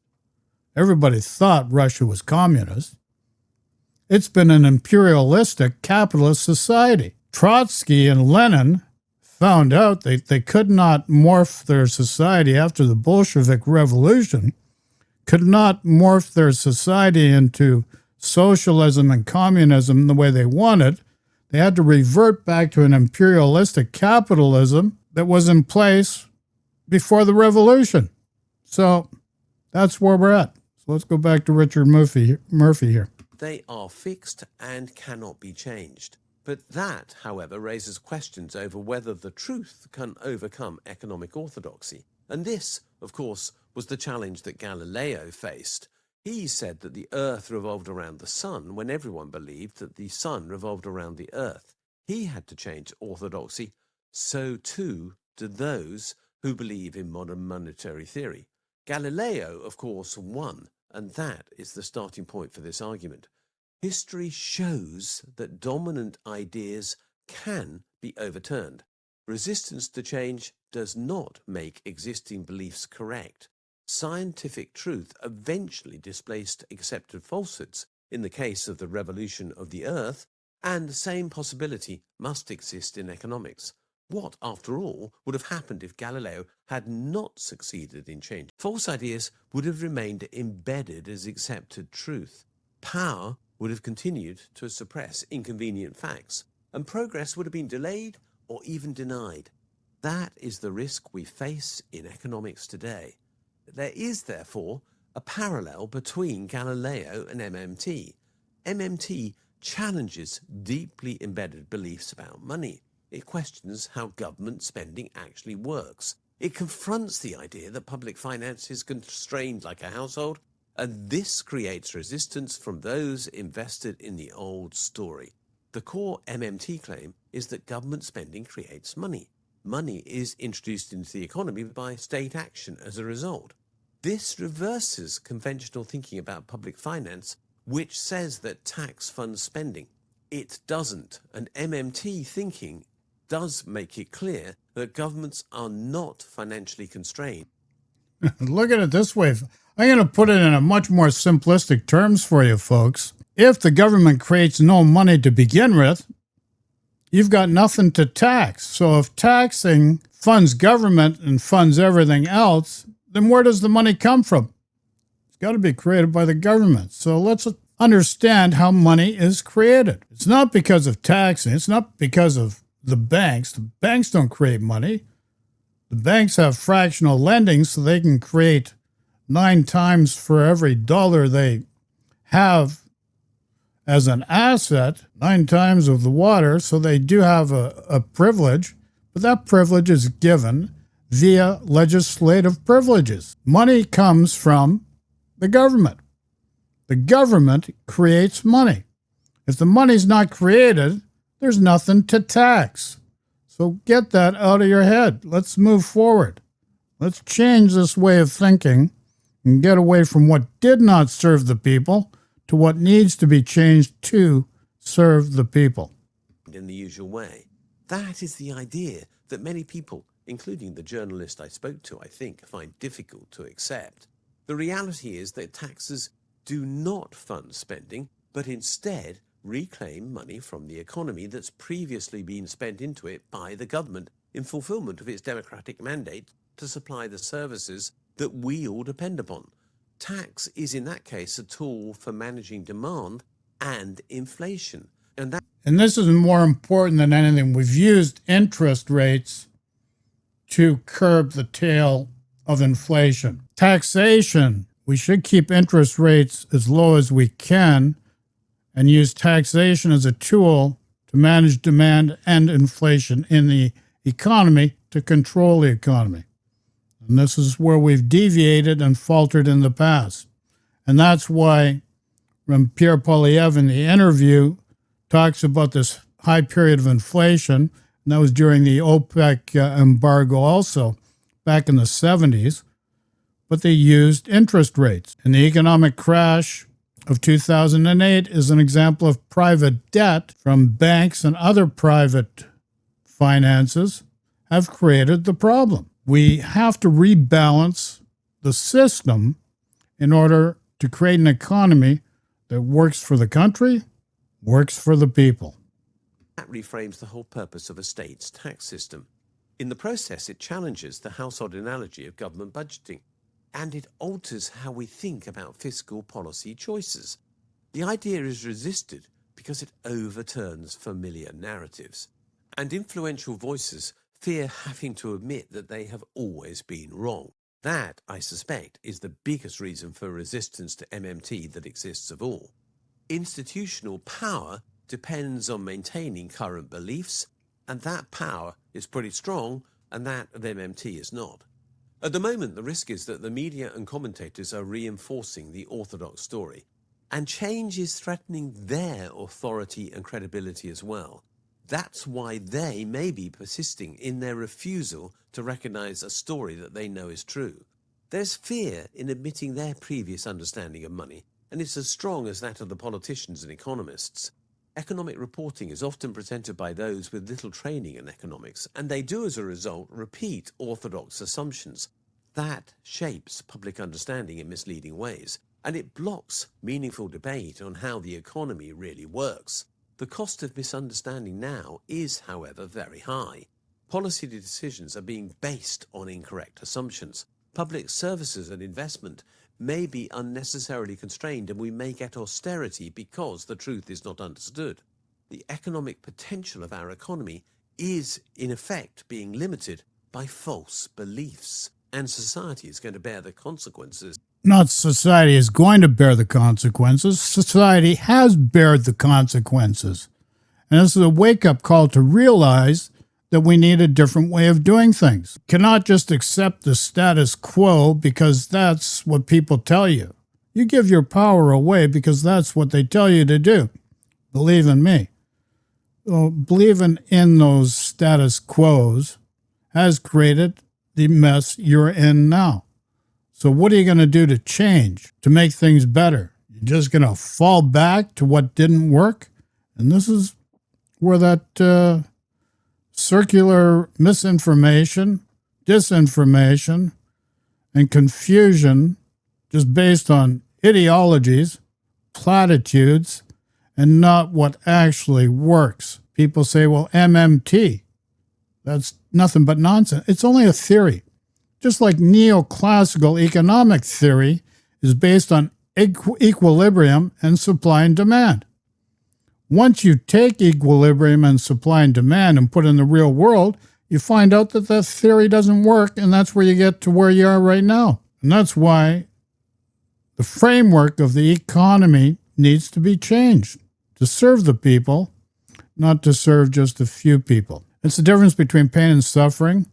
Everybody thought Russia was communist. It's been an imperialistic capitalist society. Trotsky and Lenin found out they could not morph their society after the Bolshevik Revolution, could not morph their society into socialism and communism the way they wanted. They had to revert back to an imperialistic capitalism that was in place before the revolution. So that's where we're at. So let's go back to Richard Murphy here. They are fixed and cannot be changed. But that, however, raises questions over whether the truth can overcome economic orthodoxy. And this, of course, was the challenge that Galileo faced. He said that the Earth revolved around the sun when everyone believed that the sun revolved around the Earth. He had to change orthodoxy. So too did those who believe in modern monetary theory. Galileo, of course, won, and that is the starting point for this argument. History shows that dominant ideas can be overturned. Resistance to change does not make existing beliefs correct. Scientific truth eventually displaced accepted falsehoods in the case of the revolution of the Earth, and the same possibility must exist in economics. What, after all, would have happened if Galileo had not succeeded in change? False ideas would have remained embedded as accepted truth. Power would have continued to suppress inconvenient facts, and progress would have been delayed or even denied. That is the risk we face in economics today. There is, therefore, a parallel between Galileo and MMT. MMT challenges deeply embedded beliefs about money. It questions how government spending actually works. It confronts the idea that public finance is constrained like a household, and this creates resistance from those invested in the old story. The core MMT claim is that government spending creates money. Money is introduced into the economy by state action as a result. This reverses conventional thinking about public finance, which says that tax funds spending. It doesn't, and MMT thinking does make it clear that governments are not financially constrained. Look at it this way. I'm going to put it in a much more simplistic terms for you folks. If the government creates no money to begin with, you've got nothing to tax. So if taxing funds government and funds everything else, then where does the money come from? It's got to be created by the government. So let's understand how money is created. It's not because of taxing. It's not because of the banks. The banks don't create money. The banks have fractional lending, so they can create 9 times for every dollar they have as an asset, 9 times of the water, so they do have a privilege, but that privilege is given via legislative privileges. Money comes from the government. The government creates money. If the money's not created, there's nothing to tax. So get that out of your head. Let's move forward. Let's change this way of thinking and get away from what did not serve the people to what needs to be changed to serve the people. In the usual way. That is the idea that many people, including the journalist I spoke to, I think, find difficult to accept. The reality is that taxes do not fund spending, but instead reclaim money from the economy that's previously been spent into it by the government in fulfillment of its democratic mandate to supply the services that we all depend upon. Tax is in that case a tool for managing demand and inflation. And this is more important than anything. We've used interest rates to curb the tail of inflation. Taxation, we should keep interest rates as low as we can and use taxation as a tool to manage demand and inflation in the economy to control the economy. And this is where we've deviated and faltered in the past. And that's why when Pierre Poilievre in the interview talks about this high period of inflation, and that was during the OPEC embargo also, back in the 70s, but they used interest rates. And the economic crash of 2008 is an example of private debt from banks and other private finances have created the problem. We have to rebalance the system in order to create an economy that works for the country, works for the people. That reframes the whole purpose of a state's tax system. In the process, it challenges the household analogy of government budgeting, and it alters how we think about fiscal policy choices. The idea is resisted because it overturns familiar narratives, and influential voices fear having to admit that they have always been wrong. That, I suspect, is the biggest reason for resistance to MMT that exists of all. Institutional power depends on maintaining current beliefs, and that power is pretty strong, and that of MMT is not. At the moment, the risk is that the media and commentators are reinforcing the orthodox story, and change is threatening their authority and credibility as well. That's why they may be persisting in their refusal to recognize a story that they know is true. There's fear in admitting their previous understanding of money, and it's as strong as that of the politicians and economists. Economic reporting is often presented by those with little training in economics, and they do as a result repeat orthodox assumptions. That shapes public understanding in misleading ways, and it blocks meaningful debate on how the economy really works. The cost of misunderstanding now is, however, very high. Policy decisions are being based on incorrect assumptions. Public services and investment may be unnecessarily constrained, and we may get austerity because the truth is not understood. The economic potential of our economy is, in effect, being limited by false beliefs, and society is going to bear the consequences. Not society is going to bear the consequences. Society has bared the consequences. And this is a wake-up call to realize that we need a different way of doing things. Cannot just accept the status quo because that's what people tell you. You give your power away because that's what they tell you to do. Believe in me. Well, believing in those status quos has created the mess you're in now. So what are you going to do to change, to make things better? You're just going to fall back to what didn't work? And this is where that circular misinformation, disinformation, and confusion just based on ideologies, platitudes, and not what actually works. People say, well, MMT, that's nothing but nonsense. It's only a theory. Just like neoclassical economic theory is based on equilibrium and supply and demand. Once you take equilibrium and supply and demand and put it in the real world, you find out that that theory doesn't work, and that's where you get to where you are right now. And that's why the framework of the economy needs to be changed to serve the people, not to serve just a few people. It's the difference between pain and suffering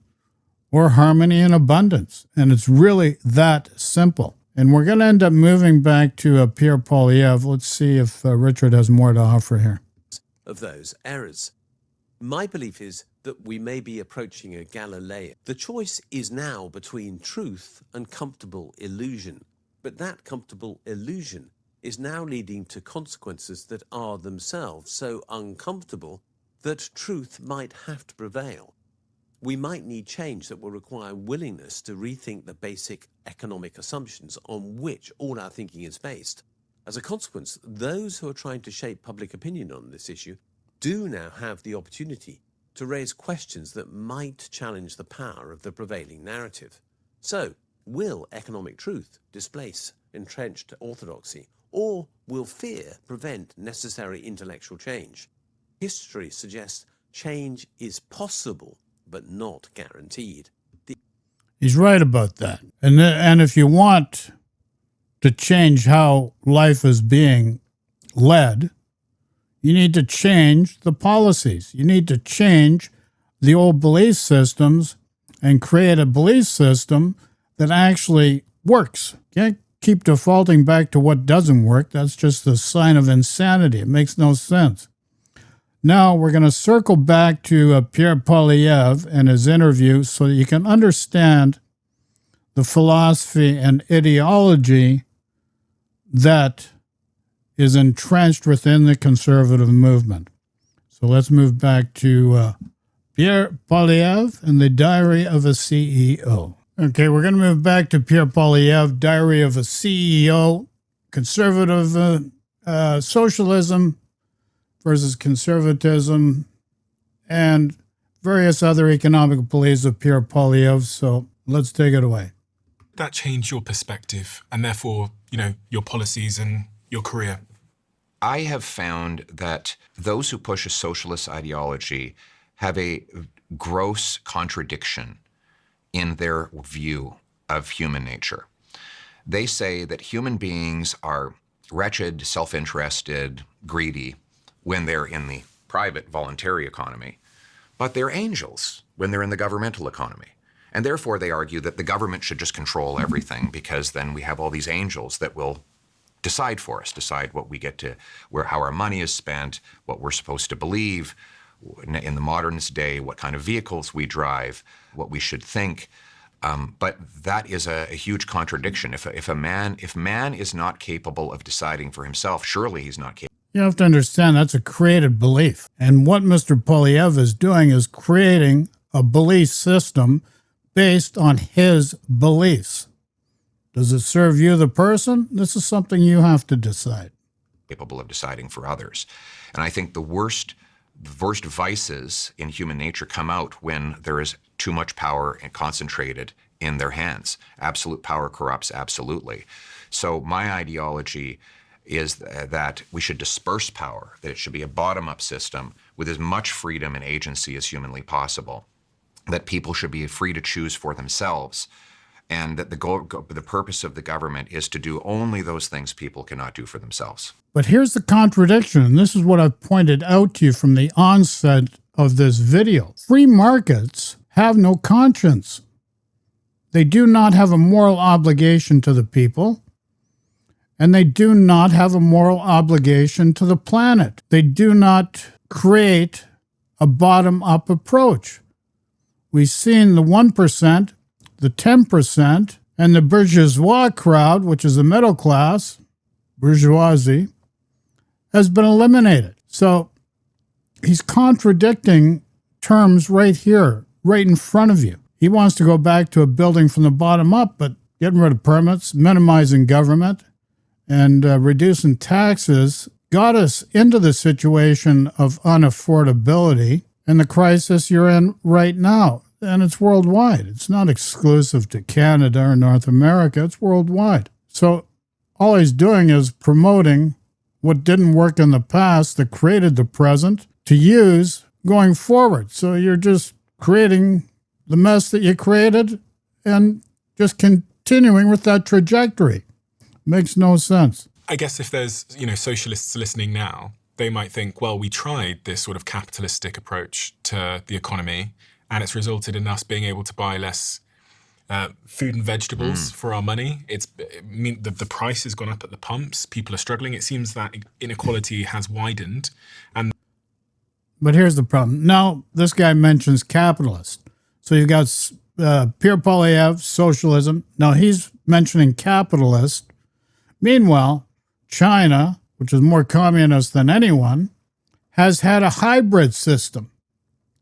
or harmony and abundance. And it's really that simple. And we're going to end up moving back to Pierre Poilievre. Let's see if Richard has more to offer here. Of those errors. My belief is that we may be approaching a Galileo. The choice is now between truth and comfortable illusion. But that comfortable illusion is now leading to consequences that are themselves so uncomfortable that truth might have to prevail. We might need change that will require willingness to rethink the basic economic assumptions on which all our thinking is based. As a consequence, those who are trying to shape public opinion on this issue do now have the opportunity to raise questions that might challenge the power of the prevailing narrative. So, will economic truth displace entrenched orthodoxy, or will fear prevent necessary intellectual change? History suggests change is possible, but not guaranteed. He's right about that. And if you want to change how life is being led, you need to change the policies. You need to change the old belief systems and create a belief system that actually works. You can't keep defaulting back to what doesn't work. That's just a sign of insanity. It makes no sense. Now we're going to circle back to Pierre Poilievre and his interview so that you can understand the philosophy and ideology that is entrenched within the conservative movement. So let's move back to Pierre Poilievre and the Diary of a CEO. Okay, we're going to move back to Pierre Poilievre, Diary of a CEO, conservative socialism versus conservatism, and various other economic beliefs of Pierre Poilievre. So let's take it away. That changed your perspective and therefore, your policies and your career? I have found that those who push a socialist ideology have a gross contradiction in their view of human nature. They say that human beings are wretched, self-interested, greedy when they're in the private, voluntary economy, but they're angels when they're in the governmental economy. And therefore, they argue that the government should just control everything because then we have all these angels that will decide for us, decide what we get to, how our money is spent, what we're supposed to believe in the modernist day, what kind of vehicles we drive, what we should think. But that is a huge contradiction. If man is not capable of deciding for himself, surely he's not capable. You have to understand that's a created belief. And what Mr. Poilievre is doing is creating a belief system based on his beliefs. Does it serve you, the person? This is something you have to decide. Capable of deciding for others. And I think the worst vices in human nature come out when there is too much power and concentrated in their hands. Absolute power corrupts absolutely. So my ideology is that we should disperse power, that it should be a bottom-up system with as much freedom and agency as humanly possible, that people should be free to choose for themselves, and that the purpose of the government is to do only those things people cannot do for themselves. But here's the contradiction, and this is what I've pointed out to you from the onset of this video. Free markets have no conscience. They do not have a moral obligation to the people, and they do not have a moral obligation to the planet. They do not create a bottom-up approach. We've seen the 1%, the 10%, and the bourgeois crowd, which is the middle class, bourgeoisie, has been eliminated. So he's contradicting terms right here, right in front of you. He wants to go back to a building from the bottom up, but getting rid of permits, minimizing government, and reducing taxes got us into the situation of unaffordability and the crisis you're in right now. And it's worldwide. It's not exclusive to Canada or North America. It's worldwide. So all he's doing is promoting what didn't work in the past that created the present to use going forward. So you're just creating the mess that you created and just continuing with that trajectory. Makes no sense. I guess if there's, socialists listening now, they might think, well, we tried this sort of capitalistic approach to the economy, and it's resulted in us being able to buy less food and vegetables for our money. The price has gone up at the pumps. People are struggling. It seems that inequality has widened. But here's the problem. Now, this guy mentions capitalist. So you've got Pierre Poilievre, socialism. Now he's mentioning capitalist. Meanwhile, China, which is more communist than anyone, has had a hybrid system.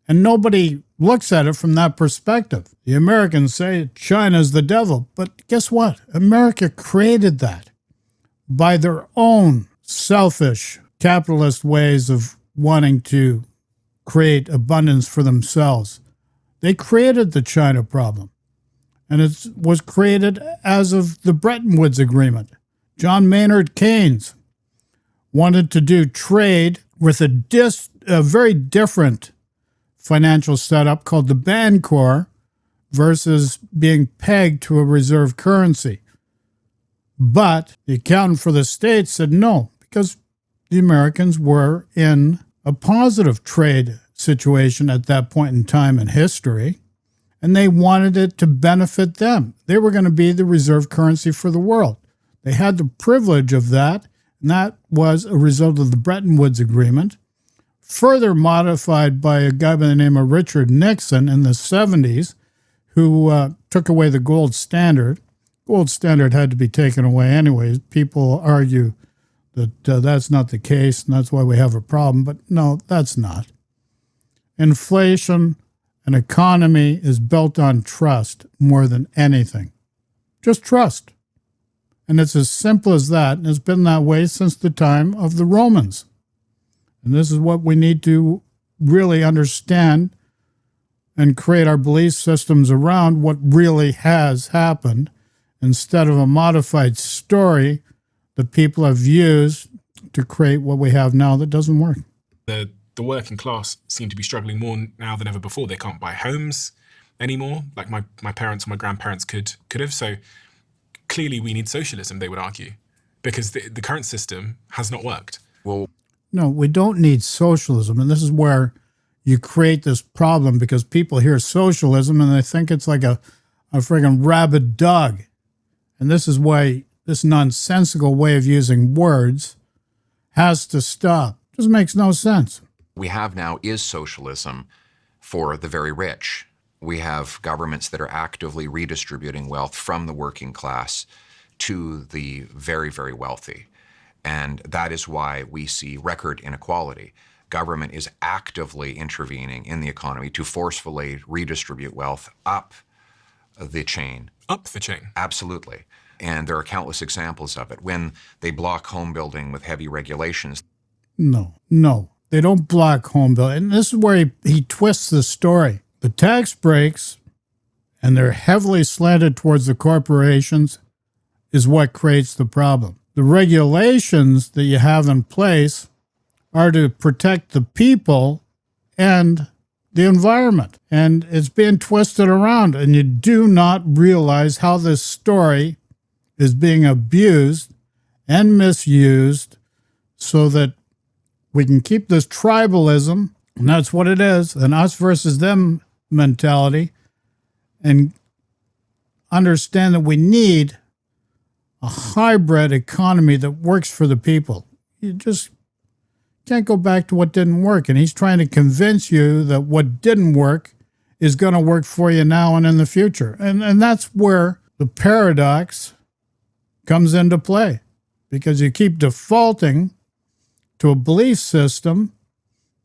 And nobody looks at it from that perspective. The Americans say China's the devil. But guess what? America created that by their own selfish capitalist ways of wanting to create abundance for themselves. They created the China problem. And it was created as of the Bretton Woods Agreement. John Maynard Keynes wanted to do trade with a very different financial setup called the Bancor versus being pegged to a reserve currency. But the accountant for the state said no, because the Americans were in a positive trade situation at that point in time in history, and they wanted it to benefit them. They were going to be the reserve currency for the world. They had the privilege of that, and that was a result of the Bretton Woods Agreement, further modified by a guy by the name of Richard Nixon in the 70s, who took away the gold standard. Gold standard had to be taken away anyways. People argue that that's not the case, and that's why we have a problem. But no, that's not. Inflation An economy is built on trust more than anything. Just trust. And it's as simple as that, and it's been that way since the time of the Romans. And this is what we need to really understand and create our belief systems around what really has happened instead of a modified story that people have used to create what we have now that doesn't work. The working class seem to be struggling more now than ever before. They can't buy homes anymore, like my parents or my grandparents could have. So clearly we need socialism, they would argue, because the current system has not worked. Well, no, we don't need socialism. And this is where you create this problem, because people hear socialism and they think it's like a friggin' rabid dog. And this is why this nonsensical way of using words has to stop. It just makes no sense. we have now is socialism for the very rich. We have governments that are actively redistributing wealth from the working class to the very, very wealthy. And that is why we see record inequality. Government is actively intervening in the economy to forcefully redistribute wealth up the chain. Up the chain? Absolutely. And there are countless examples of it. When they block home building with heavy regulations. No. They don't block home building. And this is where he twists the story. The tax breaks, and they're heavily slanted towards the corporations, is what creates the problem. The regulations that you have in place are to protect the people and the environment. And it's being twisted around, and you do not realize how this story is being abused and misused so that we can keep this tribalism, and that's what it is, an us versus them mentality, and understand that we need a hybrid economy that works for the people. You just can't go back to what didn't work. And he's trying to convince you that what didn't work is going to work for you now and in the future. And that's where the paradox comes into play, because you keep defaulting to a belief system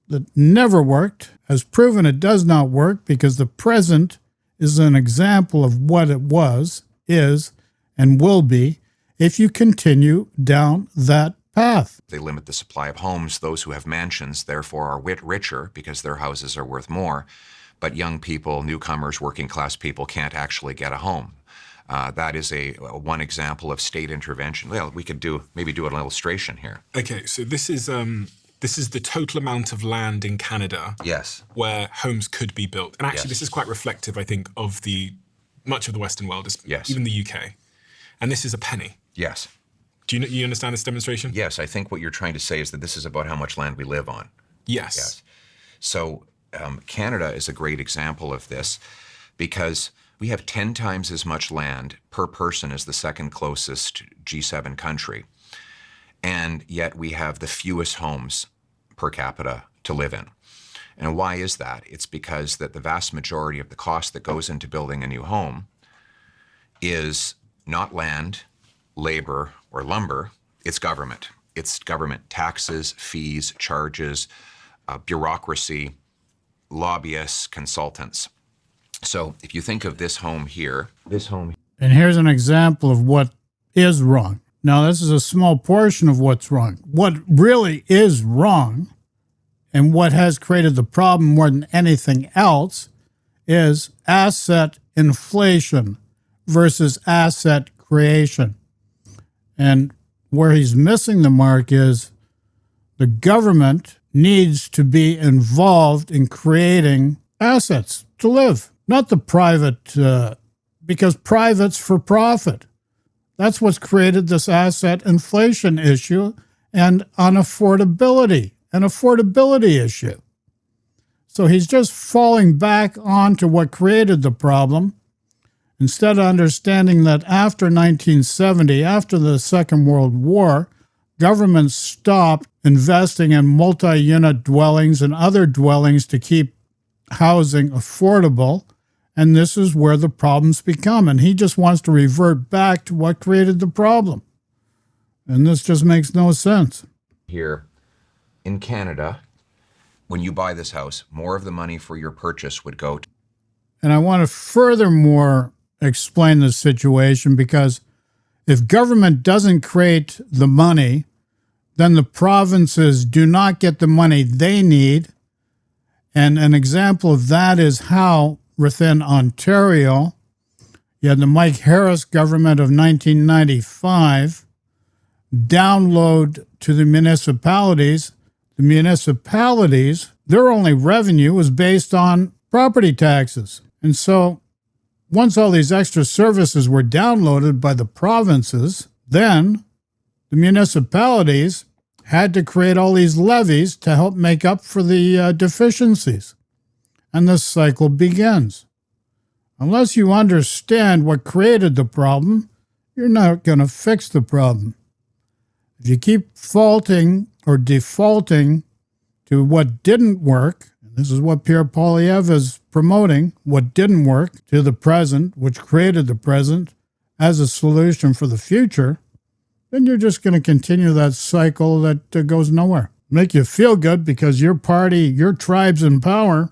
that never worked, has proven it does not work, because the present is an example of what it was, is, and will be if you continue down that path. They limit the supply of homes. Those who have mansions, therefore, are richer because their houses are worth more. But young people, newcomers, working class people can't actually get a home. That is one example of state intervention. Well, we could maybe do an illustration here. Okay, so this is the total amount of land in Canada. Yes. Where homes could be built. And actually, Yes. This is quite reflective, I think, of much of the Western world, Yes. Even the UK. And this is a penny. Yes. Do you understand this demonstration? Yes, I think what you're trying to say is that this is about how much land we live on. Yes. So Canada is a great example of this, because we have 10 times as much land per person as the second closest G7 country. And yet we have the fewest homes per capita to live in. And why is that? It's because that the vast majority of the cost that goes into building a new home is not land, labor, or lumber. It's government. It's government taxes, fees, charges, bureaucracy, lobbyists, consultants. So if you think of this home here. And here's an example of what is wrong. Now, this is a small portion of what's wrong. What really is wrong, and what has created the problem more than anything else, is asset inflation versus asset creation. And where he's missing the mark is the government needs to be involved in creating assets to live, not the private, because private's for profit. That's what's created this asset inflation issue and an affordability issue. So he's just falling back onto what created the problem, instead of understanding that after 1970, after the Second World War, governments stopped investing in multi-unit dwellings and other dwellings to keep housing affordable. And this is where the problems become. And he just wants to revert back to what created the problem. And this just makes no sense. Here in Canada, when you buy this house, more of the money for your purchase would go to And I want to furthermore explain the situation, because if government doesn't create the money, then the provinces do not get the money they need. And an example of that is how within Ontario, you had the Mike Harris government of 1995 download to the municipalities. The municipalities, their only revenue was based on property taxes. And so once all these extra services were downloaded by the provinces, then the municipalities had to create all these levies to help make up for the deficiencies. And this cycle begins. Unless you understand what created the problem, you're not going to fix the problem. If you keep faulting or defaulting to what didn't work, and this is what Pierre Poilievre is promoting, what didn't work to the present, which created the present, as a solution for the future, then you're just going to continue that cycle that goes nowhere. Make you feel good because your party, your tribe's in power.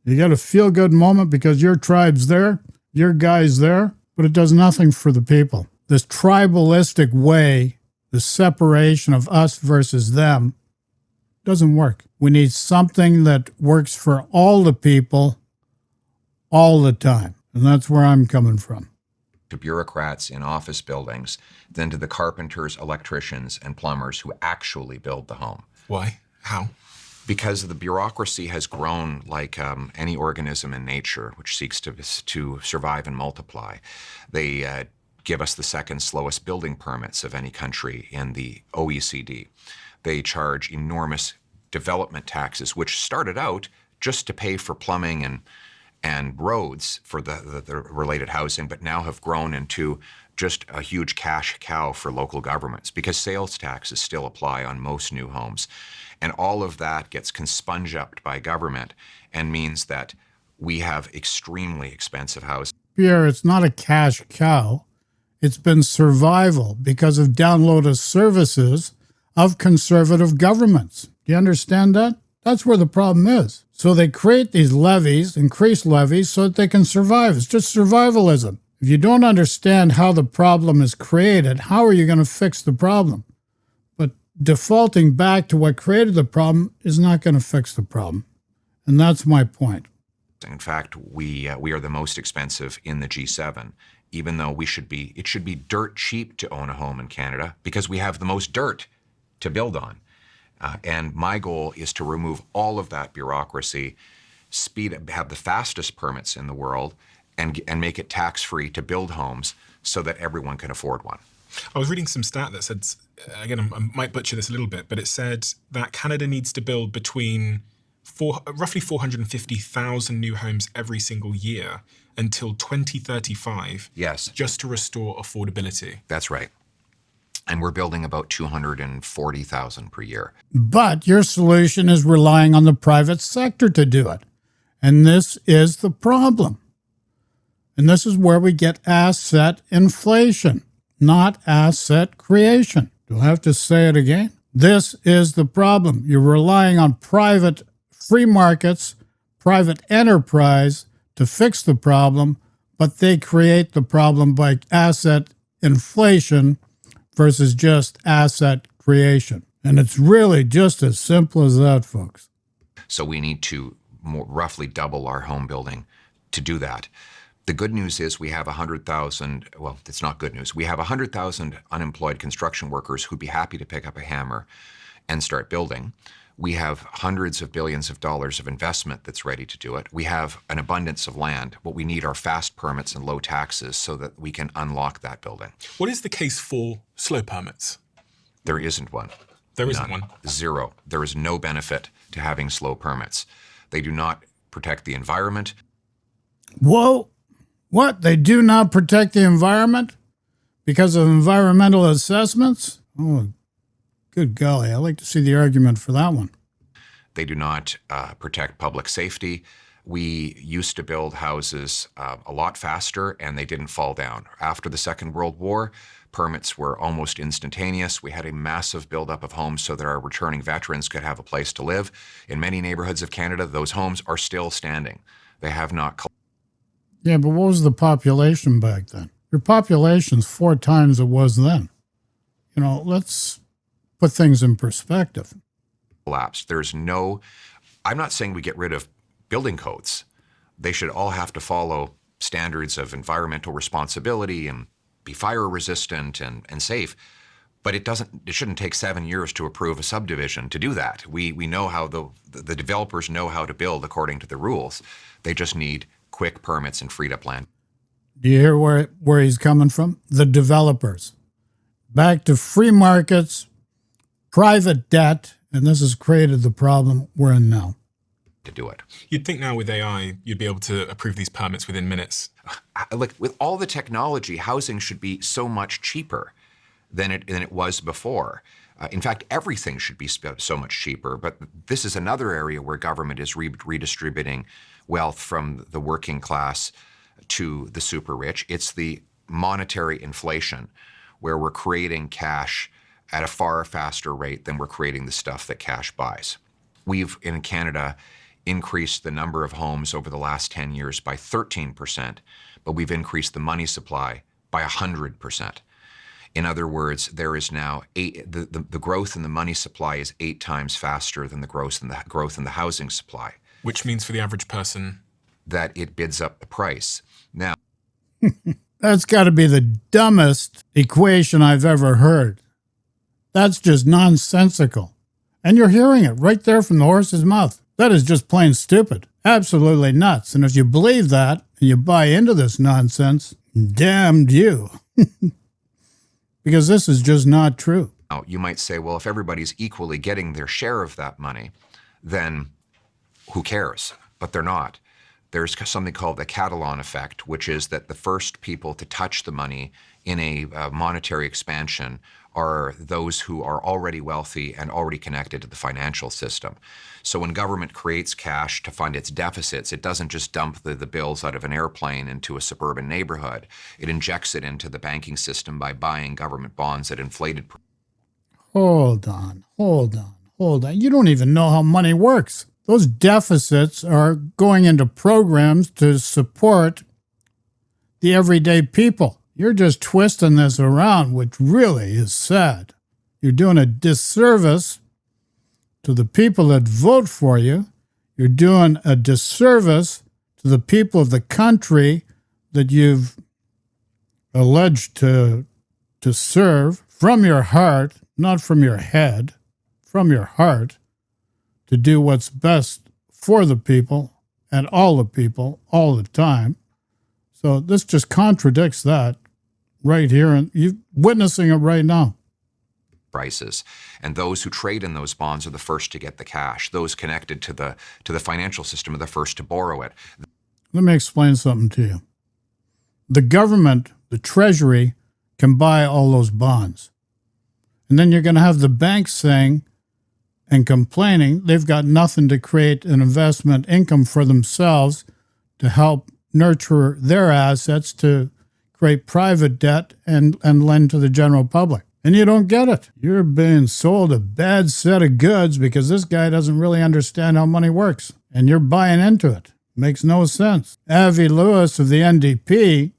You got a feel-good moment because your tribe's there, your guy's there, but it does nothing for the people. This tribalistic way, the separation of us versus them, doesn't work. We need something that works for all the people all the time. And that's where I'm coming from. To bureaucrats in office buildings than to the carpenters, electricians, and plumbers who actually build the home. Why? How? Because the bureaucracy has grown like any organism in nature, which seeks to survive and multiply. They give us the second slowest building permits of any country in the OECD. They charge enormous development taxes, which started out just to pay for plumbing and roads for the related housing, but now have grown into just a huge cash cow for local governments because sales taxes still apply on most new homes. And all of that gets consponged up by government and means that we have extremely expensive houses. Pierre, it's not a cash cow. It's been survival because of downloaded services of conservative governments. Do you understand that? That's where the problem is. So they create these levies, increased levies, so that they can survive. It's just survivalism. If you don't understand how the problem is created, how are you going to fix the problem? But defaulting back to what created the problem is not going to fix the problem. And that's my point. In fact, we are the most expensive in the G7, even though it should be dirt cheap to own a home in Canada because we have the most dirt to build on. And my goal is to remove all of that bureaucracy, have the fastest permits in the world, and make it tax-free to build homes so that everyone can afford one. I was reading some stat that said, again, I might butcher this a little bit, but it said that Canada needs to build between roughly 450,000 new homes every single year until 2035. Yes. Just to restore affordability. That's right. And we're building about 240,000 per year. But your solution is relying on the private sector to do it. And this is the problem. And this is where we get asset inflation, not asset creation. Do I have to say it again? This is the problem. You're relying on private free markets, private enterprise to fix the problem, but they create the problem by asset inflation versus just asset creation. And it's really just as simple as that, folks. So we need to roughly double our home building to do that. The good news is we have 100,000, well, it's not good news. We have 100,000 unemployed construction workers who'd be happy to pick up a hammer and start building. We have hundreds of billions of dollars of investment that's ready to do it. We have an abundance of land. What we need are fast permits and low taxes so that we can unlock that building. What is the case for slow permits? There isn't one. There isn't one? Zero. There is no benefit to having slow permits. They do not protect the environment. Whoa. What? They do not protect the environment because of environmental assessments? Oh, good golly. I'd like to see the argument for that one. They do not protect public safety. We used to build houses a lot faster and they didn't fall down. After the Second World War, permits were almost instantaneous. We had a massive buildup of homes so that our returning veterans could have a place to live. In many neighborhoods of Canada, those homes are still standing. They have not collapsed. Yeah, but what was the population back then? Your population's 4 times it was then. You know, let's put things in perspective. Collapse. I'm not saying we get rid of building codes. They should all have to follow standards of environmental responsibility and be fire resistant and safe. But it shouldn't take 7 years to approve a subdivision to do that. We know how the developers know how to build according to the rules. They just need quick permits and freed up land. Do you hear where he's coming from? The developers. Back to free markets, private debt, and this has created the problem we're in now. To do it. You'd think now with AI, you'd be able to approve these permits within minutes. Look, with all the technology, housing should be so much cheaper than it was before. In fact, everything should be so much cheaper. But this is another area where government is redistributing wealth from the working class to the super rich. It's the monetary inflation, where we're creating cash at a far faster rate than we're creating the stuff that cash buys. We've, in Canada, increased the number of homes over the last 10 years by 13%, but we've increased the money supply by 100%. In other words, there is now the growth in the money supply is 8 times faster than the growth in the housing supply. Which means for the average person that it bids up the price. Now, that's got to be the dumbest equation I've ever heard. That's just nonsensical. And you're hearing it right there from the horse's mouth. That is just plain stupid. Absolutely nuts. And if you believe that and you buy into this nonsense, damned you. Because this is just not true. Now, you might say, well, if everybody's equally getting their share of that money, then who cares? But they're not. There's something called the Catalan effect, which is that the first people to touch the money in a monetary expansion are those who are already wealthy and already connected to the financial system. So when government creates cash to fund its deficits, it doesn't just dump the bills out of an airplane into a suburban neighborhood. It injects it into the banking system by buying government bonds at inflated prices. Hold on. You don't even know how money works. Those deficits are going into programs to support the everyday people. You're just twisting this around, which really is sad. You're doing a disservice to the people that vote for you. You're doing a disservice to the people of the country that you've alleged to serve from your heart, not from your head, from your heart, to do what's best for the people and all the people all the time. So this just contradicts that right here, and you're witnessing it right now. Prices, and those who trade in those bonds are the first to get the cash. Those connected to the financial system are the first to borrow it. Let me explain something to you. The government, the Treasury, can buy all those bonds. And then you're going to have the banks saying and complaining they've got nothing to create an investment income for themselves to help nurture their assets to create private debt and lend to the general public. And you don't get it. You're being sold a bad set of goods because this guy doesn't really understand how money works. And you're buying into it. Makes no sense. Avi Lewis of the NDP,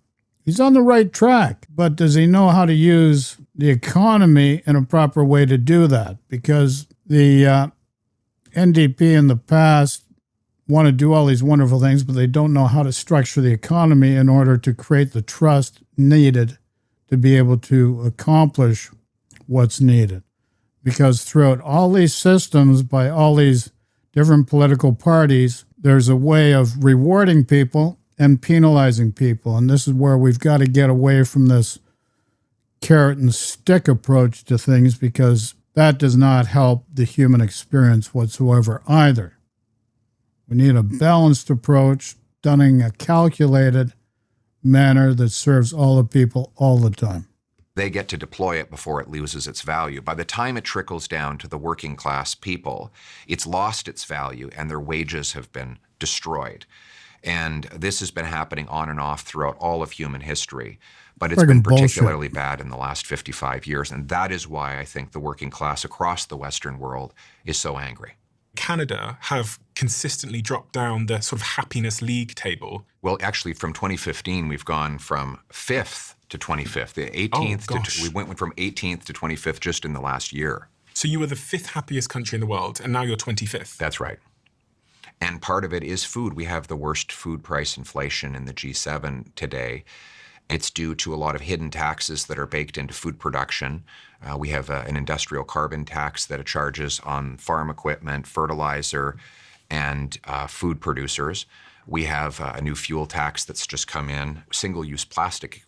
he's on the right track. But does he know how to use the economy in a proper way to do that? Because the NDP in the past want to do all these wonderful things, but they don't know how to structure the economy in order to create the trust needed to be able to accomplish what's needed. Because throughout all these systems, by all these different political parties, there's a way of rewarding people and penalizing people. And this is where we've got to get away from this carrot and stick approach to things, because that does not help the human experience whatsoever either. We need a balanced approach done in a calculated manner that serves all the people all the time. They get to deploy it before it loses its value. By the time it trickles down to the working class people, it's lost its value and their wages have been destroyed. And this has been happening on and off throughout all of human history. But it's been particularly bad in the last 55 years. And that is why I think the working class across the Western world is so angry. Canada have consistently dropped down the sort of happiness league table? Well, actually, from 2015, we've gone from 5th to 25th. The 18th, we went from 18th to 25th just in the last year. So you were the 5th happiest country in the world, and now you're 25th. That's right. And part of it is food. We have the worst food price inflation in the G7 today. It's due to a lot of hidden taxes that are baked into food production. We have an industrial carbon tax that it charges on farm equipment, fertilizer, and food producers. We have a new fuel tax that's just come in. Single-use plastic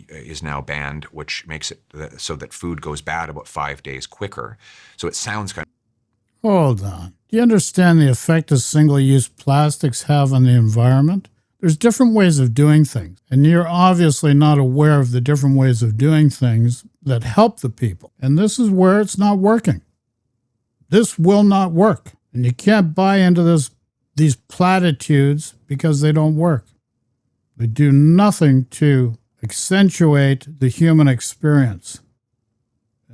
is now banned, which makes it so that food goes bad about 5 days quicker. So it sounds kind of... Hold on. Do you understand the effect that single-use plastics have on the environment? There's different ways of doing things, and you're obviously not aware of the different ways of doing things that help the people. And this is where it's not working. This will not work. And you can't buy into these platitudes because they don't work. They do nothing to accentuate the human experience.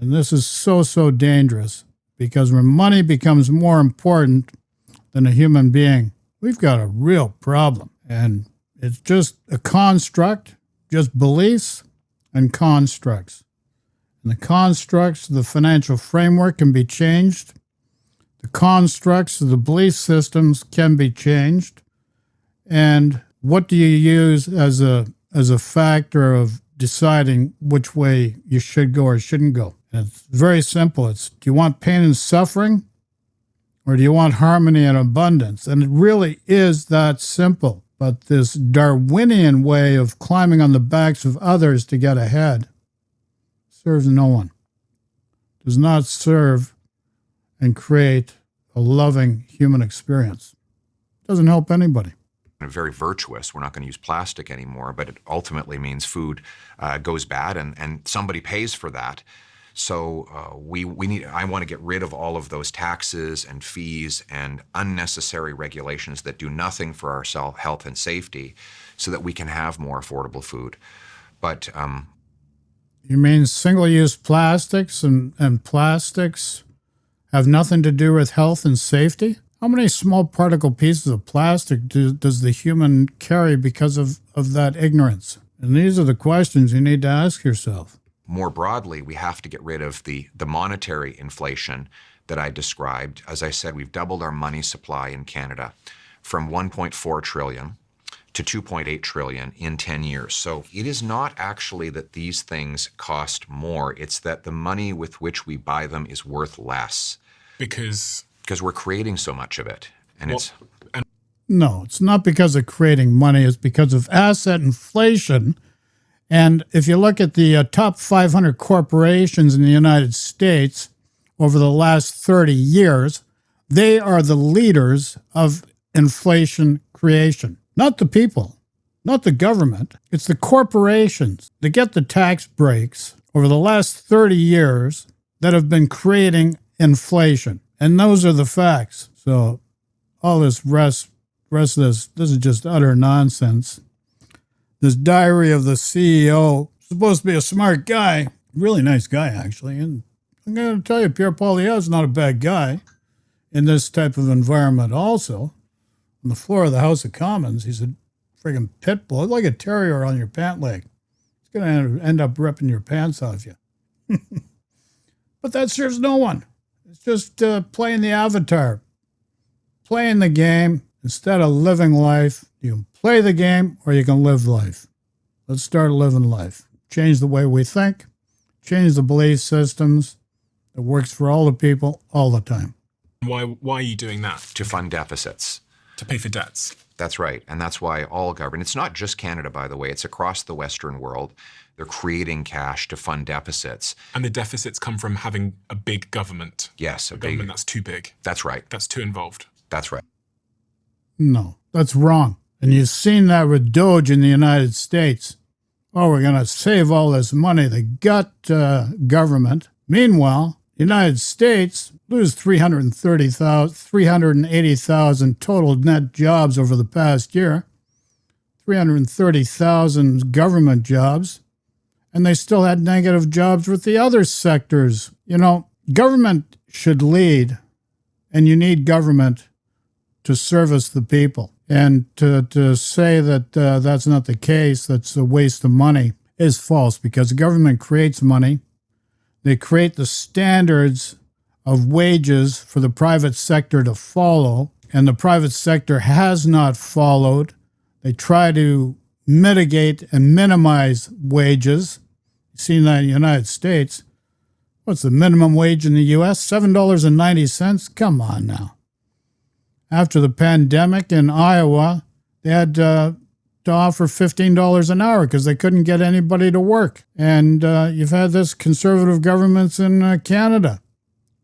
And this is so dangerous, because when money becomes more important than a human being, we've got a real problem. And it's just a construct, just beliefs and constructs. And the constructs of the financial framework can be changed. The constructs of the belief systems can be changed. And what do you use as a factor of deciding which way you should go or shouldn't go? And it's very simple. It's, do you want pain and suffering, or do you want harmony and abundance? And it really is that simple. But this Darwinian way of climbing on the backs of others to get ahead serves no one. Does not serve and create a loving human experience. Doesn't help anybody. Very virtuous. We're not going to use plastic anymore, but it ultimately means food goes bad, and somebody pays for that. So I want to get rid of all of those taxes and fees and unnecessary regulations that do nothing for our health and safety, so that we can have more affordable food. But you mean single-use plastics and plastics have nothing to do with health and safety? How many small particle pieces of plastic does the human carry because of that ignorance? And these are the questions you need to ask yourself. More broadly, we have to get rid of the monetary inflation that I described. As I said, we've doubled our money supply in Canada from 1.4 trillion to 2.8 trillion in 10 years. So it is not actually that these things cost more. It's that the money with which we buy them is worth less. Because we're creating so much of it. And No, it's not because of creating money. It's because of asset inflation. And if you look at the top 500 corporations in the United States over the last 30 years, they are the leaders of inflation creation. Not the people, not the government. It's the corporations that get the tax breaks over the last 30 years that have been creating inflation. And those are the facts. So all this rest of this is just utter nonsense. This diary of the CEO, supposed to be a smart guy, really nice guy, actually. And I'm going to tell you, Pierre Poilievre is not a bad guy in this type of environment also. On the floor of the House of Commons, he's a friggin' pit bull, like a terrier on your pant leg. He's going to end up ripping your pants off you. But that serves no one. It's just playing the avatar, playing the game instead of living life. You can play the game or you can live life. Let's start living life. Change the way we think, change the belief systems. It works for all the people all the time. Why are you doing that? To fund deficits. To pay for debts. That's right. And that's why all government, it's not just Canada, by the way, it's across the Western world. They're creating cash to fund deficits. And the deficits come from having a big government. Yes. A government that's too big. That's right. That's too involved. That's right. No, that's wrong. And you've seen that with Doge in the United States. Oh, we're going to save all this money. The gut government. Meanwhile, the United States lose 380,000 total net jobs over the past year. 330,000 government jobs. And they still had negative jobs with the other sectors. You know, government should lead and you need government to service the people. And to say that that's not the case, that's a waste of money, is false, because the government creates money. They create the standards of wages for the private sector to follow, and the private sector has not followed. They try to mitigate and minimize wages. You've seen that in the United States. What's the minimum wage in the U.S.? $7.90? Come on now. After the pandemic in Iowa, they had to offer $15 an hour because they couldn't get anybody to work. And you've had this conservative governments in Canada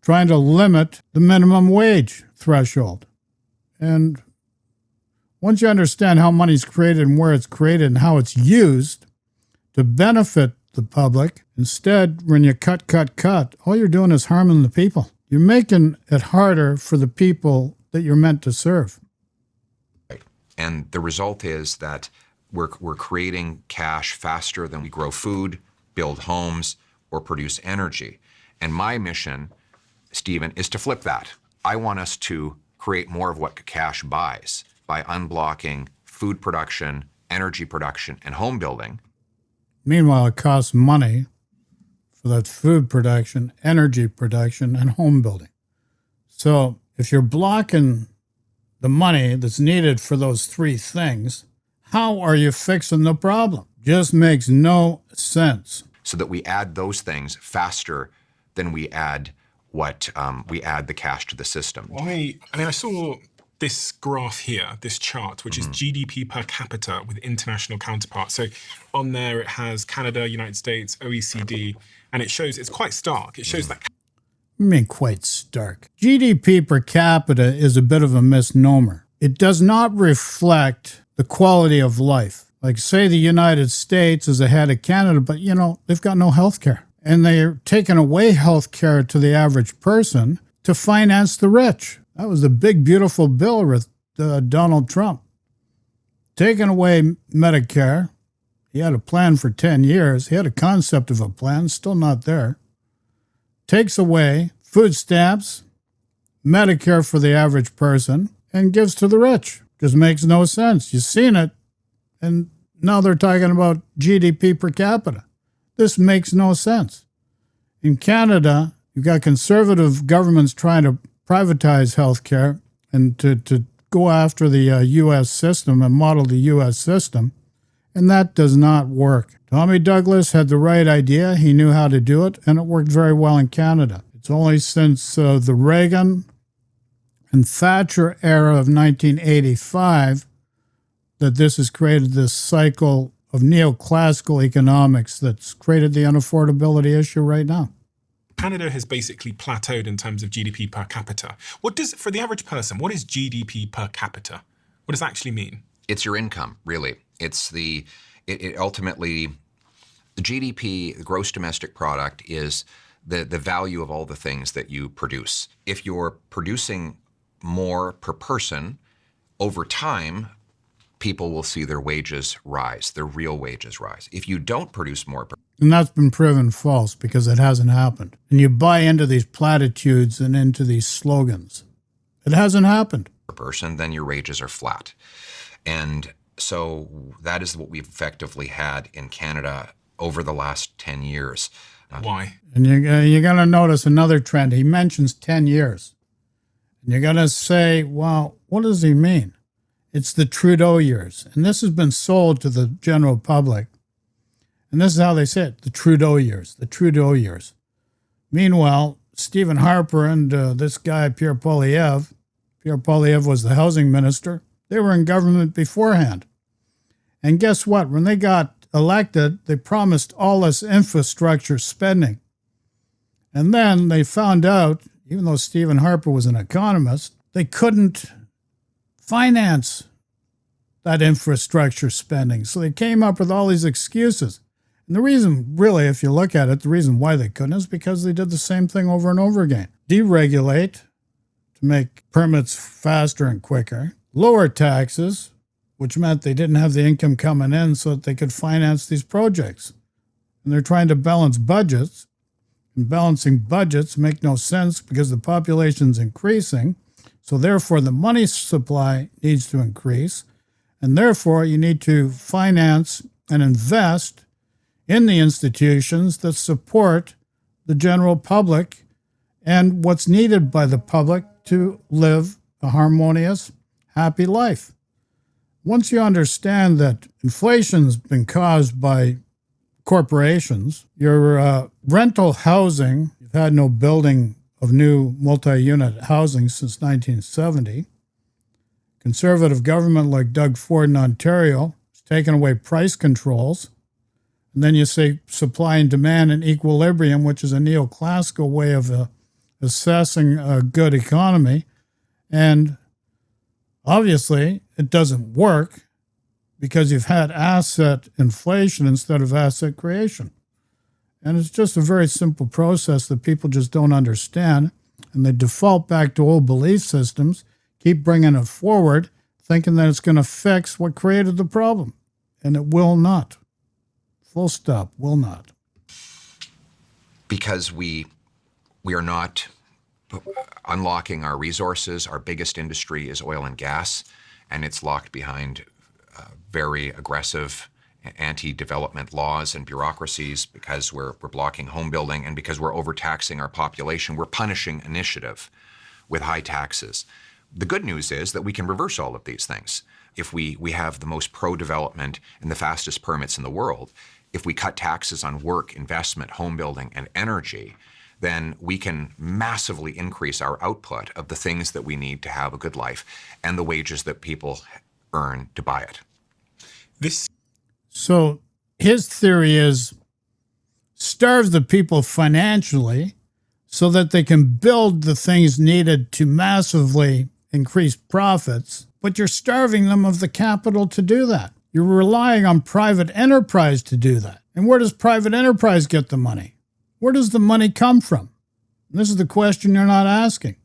trying to limit the minimum wage threshold. And once you understand how money's created and where it's created and how it's used to benefit the public, instead, when you cut, all you're doing is harming the people. You're making it harder for the people that you're meant to serve. Right. And the result is that we're creating cash faster than we grow food, build homes, or produce energy. And my mission, Stephen, is to flip that. I want us to create more of what cash buys by unblocking food production, energy production, and home building. Meanwhile, it costs money for that food production, energy production, and home building. So if you're blocking the money that's needed for those three things, how are you fixing the problem? Just makes no sense. So that we add those things faster than we add the cash to the system. I saw this graph here, this chart, which is GDP per capita with international counterparts. So on there it has Canada, United States, OECD, and it shows, it's quite stark. It shows that. I mean, quite stark. GDP per capita is a bit of a misnomer. It does not reflect the quality of life. Like, say the United States is ahead of Canada, but, they've got no health care. And they're taking away health care to the average person to finance the rich. That was the big, beautiful bill with Donald Trump. Taking away Medicare. He had a plan for 10 years. He had a concept of a plan, still not there. Takes away food stamps, Medicare for the average person, and gives to the rich. Just makes no sense. You've seen it. And now they're talking about GDP per capita. This makes no sense. In Canada, you've got conservative governments trying to privatize healthcare and to go after the U.S. system and model the U.S. system, and that does not work. Tommy Douglas had the right idea. He knew how to do it, and it worked very well in Canada. It's only since the Reagan and Thatcher era of 1985 that this has created this cycle of neoclassical economics that's created the unaffordability issue right now. Canada has basically plateaued in terms of GDP per capita. For the average person, what is GDP per capita? What does that actually mean? It's your income, really. It's it ultimately, the GDP, the gross domestic product, is the value of all the things that you produce. If you're producing more per person, over time, people will see their wages rise, their real wages rise. If you don't produce more per And that's been proven false because it hasn't happened. And you buy into these platitudes and into these slogans. It hasn't happened. person, then your wages are flat. And so that is what we've effectively had in Canada over the last 10 years. Why? And you're going to notice another trend. He mentions 10 years. And you're going to say, well, what does he mean? It's the Trudeau years. And this has been sold to the general public. And this is how they say it, the Trudeau years, the Trudeau years. Meanwhile, Stephen Harper and this guy, Pierre Poilievre was the housing minister. They were in government beforehand. And guess what? When they got elected, they promised all this infrastructure spending. And then they found out, even though Stephen Harper was an economist, they couldn't finance that infrastructure spending. So they came up with all these excuses. And the reason, really, if you look at it, the reason why they couldn't is because they did the same thing over and over again. Deregulate to make permits faster and quicker. Lower taxes, which meant they didn't have the income coming in so that they could finance these projects. And they're trying to balance budgets. and balancing budgets make no sense because the population's increasing. So therefore, the money supply needs to increase. And therefore, you need to finance and invest in the institutions that support the general public and what's needed by the public to live a harmonious, happy life. Once you understand that inflation's been caused by corporations, your rental housing, you've had no building of new multi-unit housing since 1970. Conservative government like Doug Ford in Ontario has taken away price controls. And then you say supply and demand in equilibrium, which is a neoclassical way of assessing a good economy. And obviously, it doesn't work because you've had asset inflation instead of asset creation. And it's just a very simple process that people just don't understand. And they default back to old belief systems, keep bringing it forward, thinking that it's going to fix what created the problem. And it will not. Full stop, will not. Because we are not unlocking our resources. Our biggest industry is oil and gas, and it's locked behind very aggressive anti-development laws and bureaucracies because we're blocking home building and because we're overtaxing our population. We're punishing initiative with high taxes. The good news is that we can reverse all of these things. If we have the most pro-development and the fastest permits in the world, if we cut taxes on work, investment, home building, and energy, then we can massively increase our output of the things that we need to have a good life and the wages that people earn to buy it. So his theory is starve the people financially so that they can build the things needed to massively increase profits, but you're starving them of the capital to do that. You're relying on private enterprise to do that. And where does private enterprise get the money? Where does the money come from? And this is the question you're not asking.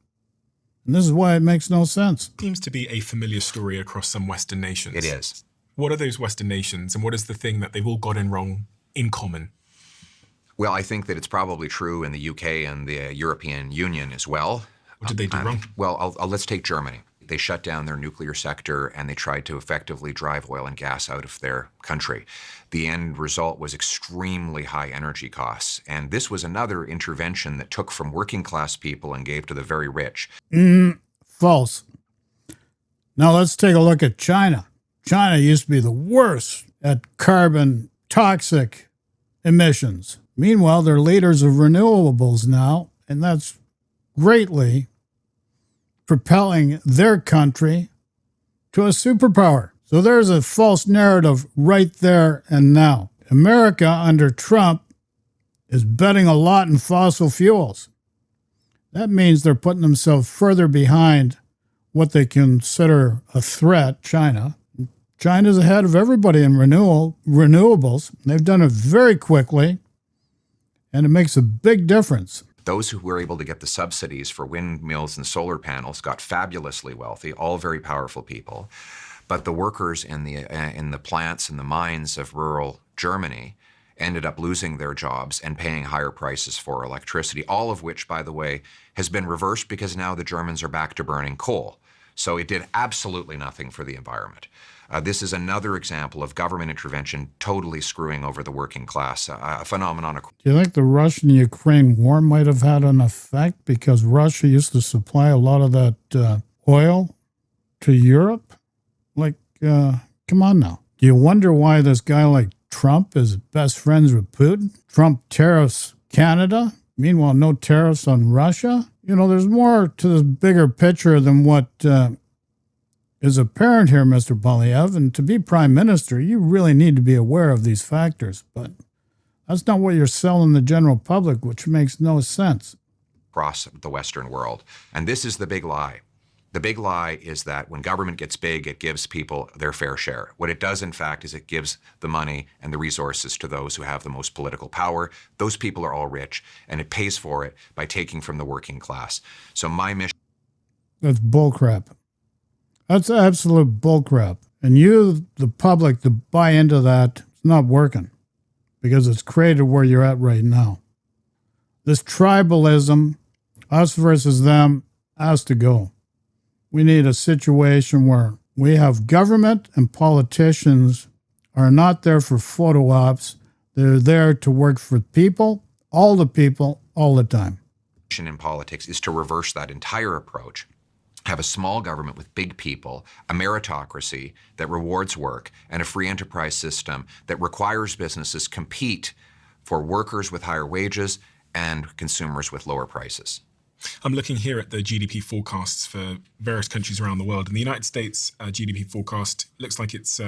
And this is why it makes no sense. Seems to be a familiar story across some Western nations. It is. What are those Western nations, and what is the thing that they've all gotten wrong in common? Well, I think that it's probably true in the UK and the European Union as well. What did they do wrong? Well, let's take Germany. They shut down their nuclear sector and they tried to effectively drive oil and gas out of their country. The end result was extremely high energy costs. And this was another intervention that took from working class people and gave to the very rich. False. Now let's take a look at China. China used to be the worst at carbon toxic emissions. Meanwhile, they're leaders of renewables now, and that's greatly propelling their country to a superpower. So there's a false narrative right there and now. America under Trump is betting a lot in fossil fuels. That means they're putting themselves further behind what they consider a threat, China. China's ahead of everybody in renewables. They've done it very quickly, and it makes a big difference. Those who were able to get the subsidies for windmills and solar panels got fabulously wealthy, all very powerful people. But the workers in the plants and the mines of rural Germany ended up losing their jobs and paying higher prices for electricity, all of which, by the way, has been reversed because now the Germans are back to burning coal. So it did absolutely nothing for the environment. This is another example of government intervention totally screwing over the working class, a phenomenon. Do you think the Russian-Ukraine war might have had an effect because Russia used to supply a lot of that oil to Europe? Like, come on now. Do you wonder why this guy like Trump is best friends with Putin? Trump tariffs Canada. Meanwhile, no tariffs on Russia. You know, there's more to this bigger picture than what is apparent here, Mr. Poilievre. And to be prime minister, you really need to be aware of these factors. But that's not what you're selling the general public, which makes no sense. Across the Western world. And this is the big lie. The big lie is that when government gets big, it gives people their fair share. What it does, in fact, is it gives the money and the resources to those who have the most political power. Those people are all rich, and it pays for it by taking from the working class. So my mission... That's bullcrap. That's absolute bullcrap. And you, the public, to buy into that, it's not working because it's created where you're at right now. This tribalism, us versus them, has to go. We need a situation where we have government and politicians are not there for photo ops. They're there to work for people, all the time. In politics is to reverse that entire approach. Have a small government with big people, a meritocracy that rewards work, and a free enterprise system that requires businesses compete for workers with higher wages and consumers with lower prices. I'm looking here at the GDP forecasts for various countries around the world. In the United States, GDP forecast looks like it's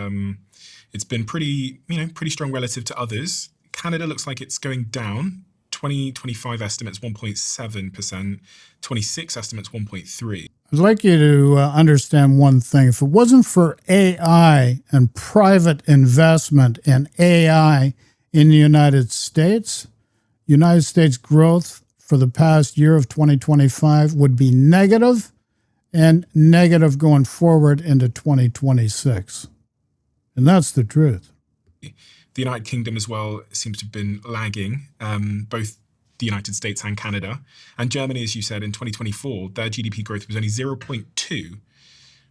been pretty strong relative to others. Canada looks like it's going down. 2025 estimates 1.7%, 26 estimates 1.3. I'd like you to understand one thing. If it wasn't for AI and private investment in AI in the United States growth for the past year of 2025 would be negative and negative going forward into 2026. And that's the truth. The United Kingdom as well seems to have been lagging, both the United States and Canada. And Germany, as you said, in 2024, their GDP growth was only 0.2,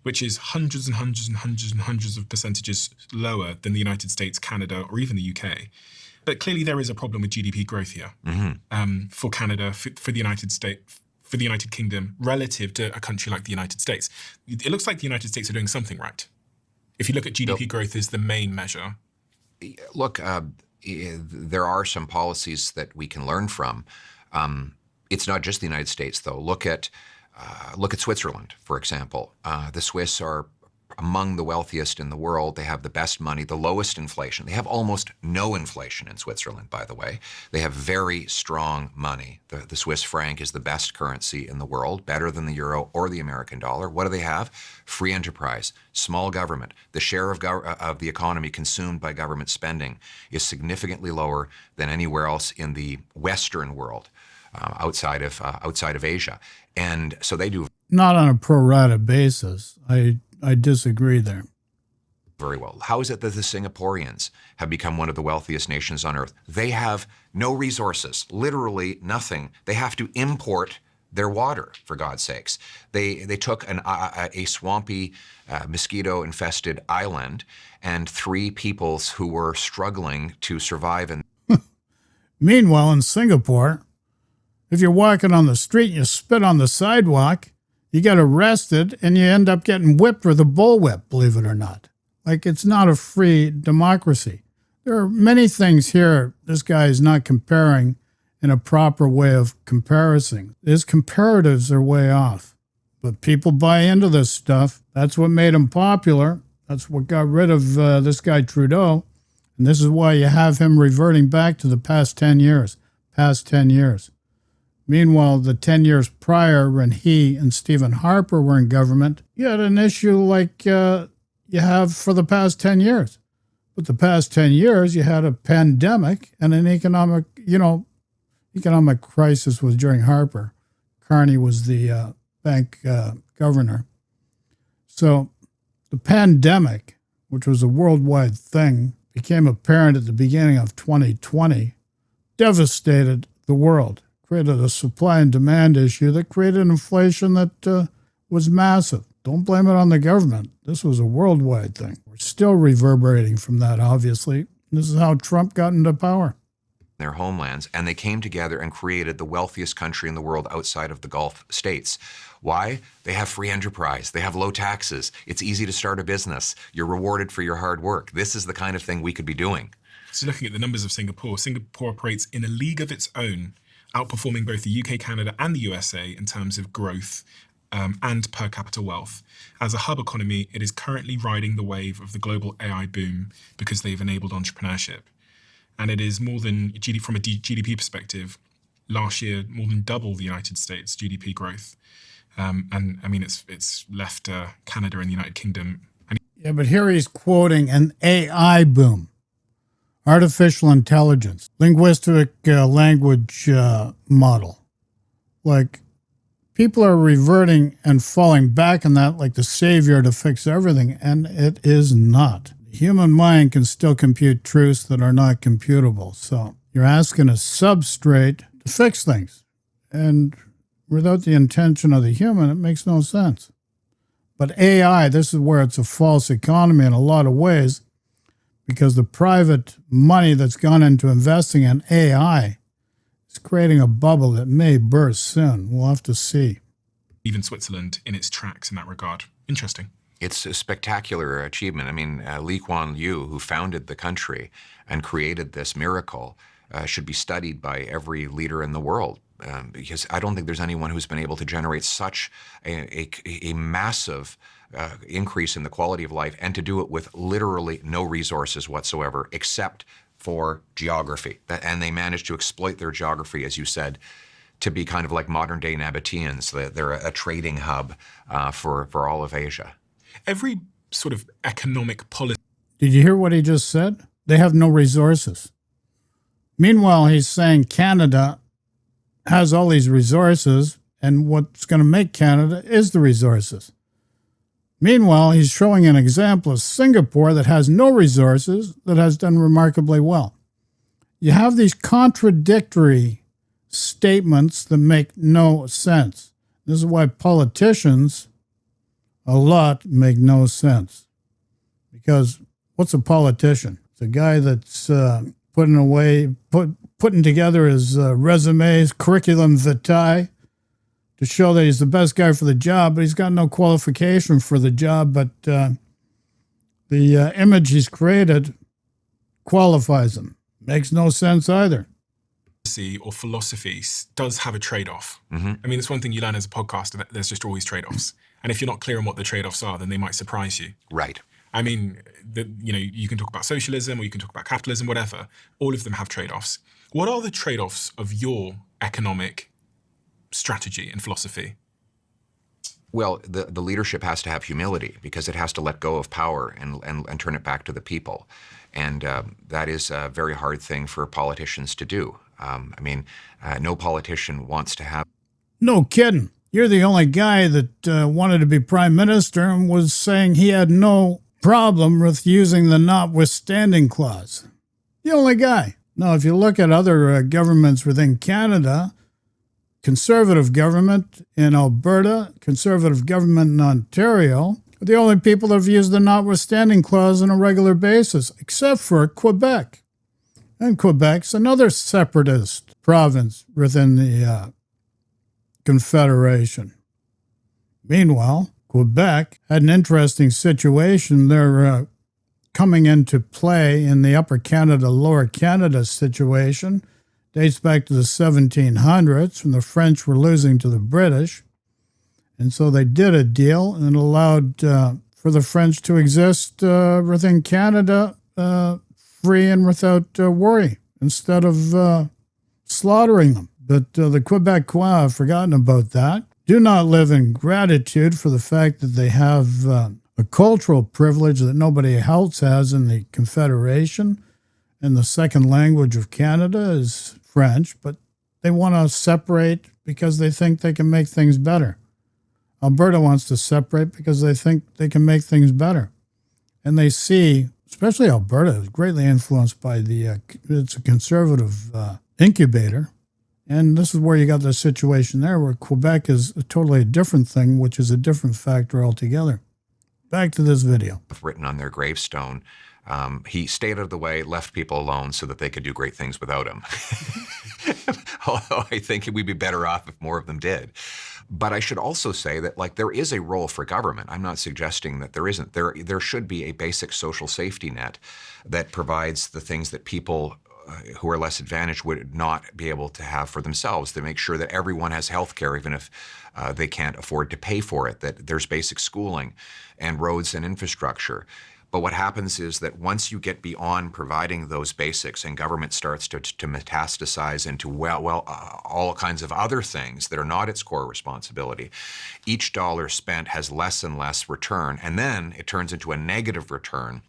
which is hundreds and hundreds and hundreds and hundreds of percentages lower than the United States, Canada, or even the UK. But clearly there is a problem with GDP growth here for Canada, for the United States, for the United Kingdom, relative to a country like the United States. It looks like the United States are doing something right. If you look at GDP growth as the main measure. Look, there are some policies that we can learn from. It's not just the United States, though. Look at Switzerland, for example. The Swiss are among the wealthiest in the world. They have the best money, the lowest inflation. They have almost no inflation in Switzerland, by the way. They have very strong money. The Swiss franc is the best currency in the world, better than the euro or the American dollar. What do they have? Free enterprise, small government. The share of the economy consumed by government spending is significantly lower than anywhere else in the Western world, outside of Asia. And so they do not on a pro rata basis. I disagree there. Very well. How is it that the Singaporeans have become one of the wealthiest nations on earth? They have no resources, literally nothing. They have to import their water, for God's sakes. They took a swampy, mosquito-infested island and three peoples who were struggling to survive. And meanwhile, in Singapore, if you're walking on the street and you spit on the sidewalk, you get arrested and you end up getting whipped with a bullwhip, believe it or not. Like, it's not a free democracy. There are many things here this guy is not comparing in a proper way of comparison. His comparatives are way off. But people buy into this stuff. That's what made him popular. That's what got rid of this guy Trudeau. And this is why you have him reverting back to the past 10 years. Meanwhile, the 10 years prior, when he and Stephen Harper were in government, you had an issue like you have for the past 10 years. But the past 10 years, you had a pandemic and an economic crisis was during Harper. Carney was the bank governor. So the pandemic, which was a worldwide thing, became apparent at the beginning of 2020, devastated the world. Created a supply and demand issue that created inflation that was massive. Don't blame it on the government. This was a worldwide thing. We're still reverberating from that, obviously. This is how Trump got into power. Their homelands, and they came together and created the wealthiest country in the world outside of the Gulf states. Why? They have free enterprise. They have low taxes. It's easy to start a business. You're rewarded for your hard work. This is the kind of thing we could be doing. So looking at the numbers of Singapore operates in a league of its own, outperforming both the UK, Canada, and the USA in terms of growth and per capita wealth. As a hub economy, it is currently riding the wave of the global AI boom because they've enabled entrepreneurship. And it is more than, from a GDP perspective, last year, more than double the United States GDP growth. And I mean, it's left Canada and the United Kingdom. Yeah, but here he's quoting an AI boom. Artificial intelligence, linguistic language model. Like, people are reverting and falling back on that like the savior to fix everything, and it is not. The human mind can still compute truths that are not computable. So you're asking a substrate to fix things. And without the intention of the human, it makes no sense. But AI, this is where it's a false economy in a lot of ways, because the private money that's gone into investing in AI is creating a bubble that may burst soon. We'll have to see. Even Switzerland in its tracks in that regard. Interesting. It's a spectacular achievement. I mean, Lee Kuan Yew, who founded the country and created this miracle, should be studied by every leader in the world, because I don't think there's anyone who's been able to generate such a massive increase in the quality of life, and to do it with literally no resources whatsoever except for geography. And they managed to exploit their geography, as you said, to be kind of like modern-day Nabateans. They're a trading hub for all of Asia. Every sort of economic policy. Did you hear what he just said? They have no resources. Meanwhile, he's saying Canada has all these resources, and what's going to make Canada is the resources. Meanwhile, he's showing an example of Singapore that has no resources, that has done remarkably well. You have these contradictory statements that make no sense. This is why politicians, a lot, make no sense. Because what's a politician? It's a guy that's putting together his resumes, curriculum vitae, to show that he's the best guy for the job, but he's got no qualification for the job. But the image he's created qualifies him. Makes no sense either. Or philosophy does have a trade-off. Mm-hmm. I mean, it's one thing you learn as a podcaster, that there's just always trade-offs. And if you're not clear on what the trade-offs are, then they might surprise you. Right. I mean, you can talk about socialism, or you can talk about capitalism, whatever. All of them have trade-offs. What are the trade-offs of your economic strategy and philosophy? Well, the leadership has to have humility, because it has to let go of power and turn it back to the people. And that is a very hard thing for politicians to do. No politician wants to have... No kidding. You're the only guy that wanted to be prime minister and was saying he had no problem with using the notwithstanding clause. The only guy. Now, if you look at other governments within Canada, Conservative government in Alberta, Conservative government in Ontario, are the only people that have used the notwithstanding clause on a regular basis, except for Quebec. And Quebec's another separatist province within the Confederation. Meanwhile, Quebec had an interesting situation. They're coming into play in the Upper Canada, Lower Canada situation. Dates back to the 1700s, when the French were losing to the British. And so they did a deal and allowed for the French to exist within Canada free and without worry, instead of slaughtering them. But the Quebecois have forgotten about that. Do not live in gratitude for the fact that they have a cultural privilege that nobody else has in the Confederation. And the second language of Canada is French, but they want to separate because they think they can make things better. Alberta wants to separate because they think they can make things better. And they see, especially Alberta, is greatly influenced by it's a conservative incubator. And this is where you got the situation there, where Quebec is totally a different thing, which is a different factor altogether. Back to this video. Written on their gravestone, he stayed out of the way, left people alone so that they could do great things without him. Although I think we'd be better off if more of them did. But I should also say that, there is a role for government. I'm not suggesting that there isn't. There should be a basic social safety net that provides the things that people who are less advantaged would not be able to have for themselves, to make sure that everyone has health care, even if they can't afford to pay for it, that there's basic schooling and roads and infrastructure. But what happens is that once you get beyond providing those basics and government starts to metastasize into, all kinds of other things that are not its core responsibility, each dollar spent has less and less return. And then it turns into a negative return,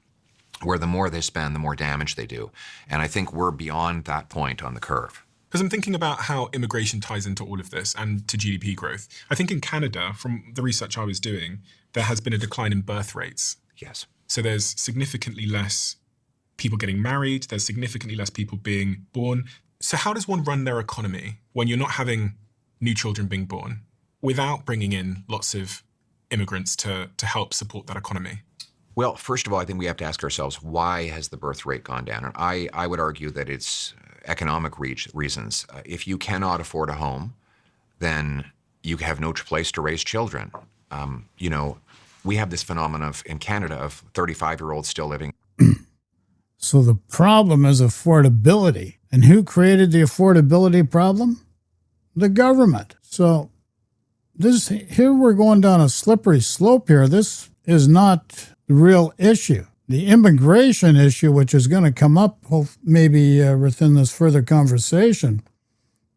where the more they spend, the more damage they do. And I think we're beyond that point on the curve. Because I'm thinking about how immigration ties into all of this and to GDP growth. I think in Canada, from the research I was doing, there has been a decline in birth rates. Yes. So there's significantly less people getting married. There's significantly less people being born. So how does one run their economy when you're not having new children being born without bringing in lots of immigrants to help support that economy? Well, first of all, I think we have to ask ourselves, why has the birth rate gone down? And I would argue that it's economic reasons. If you cannot afford a home, then you have no place to raise children. We have this phenomenon in Canada of 35-year-olds still living. So the problem is affordability. And who created the affordability problem? The government. So here we're going down a slippery slope here. This is not the real issue. The immigration issue, which is going to come up maybe within this further conversation,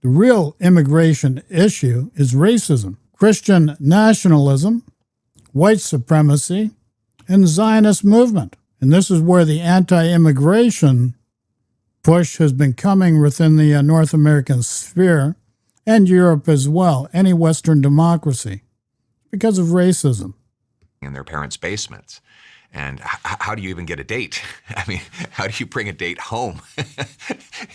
the real immigration issue is racism, Christian nationalism, white supremacy, and the Zionist movement. And this is where the anti-immigration push has been coming within the North American sphere and Europe as well, any Western democracy, because of racism. In their parents' basements. And how do you even get a date? I mean, how do you bring a date home?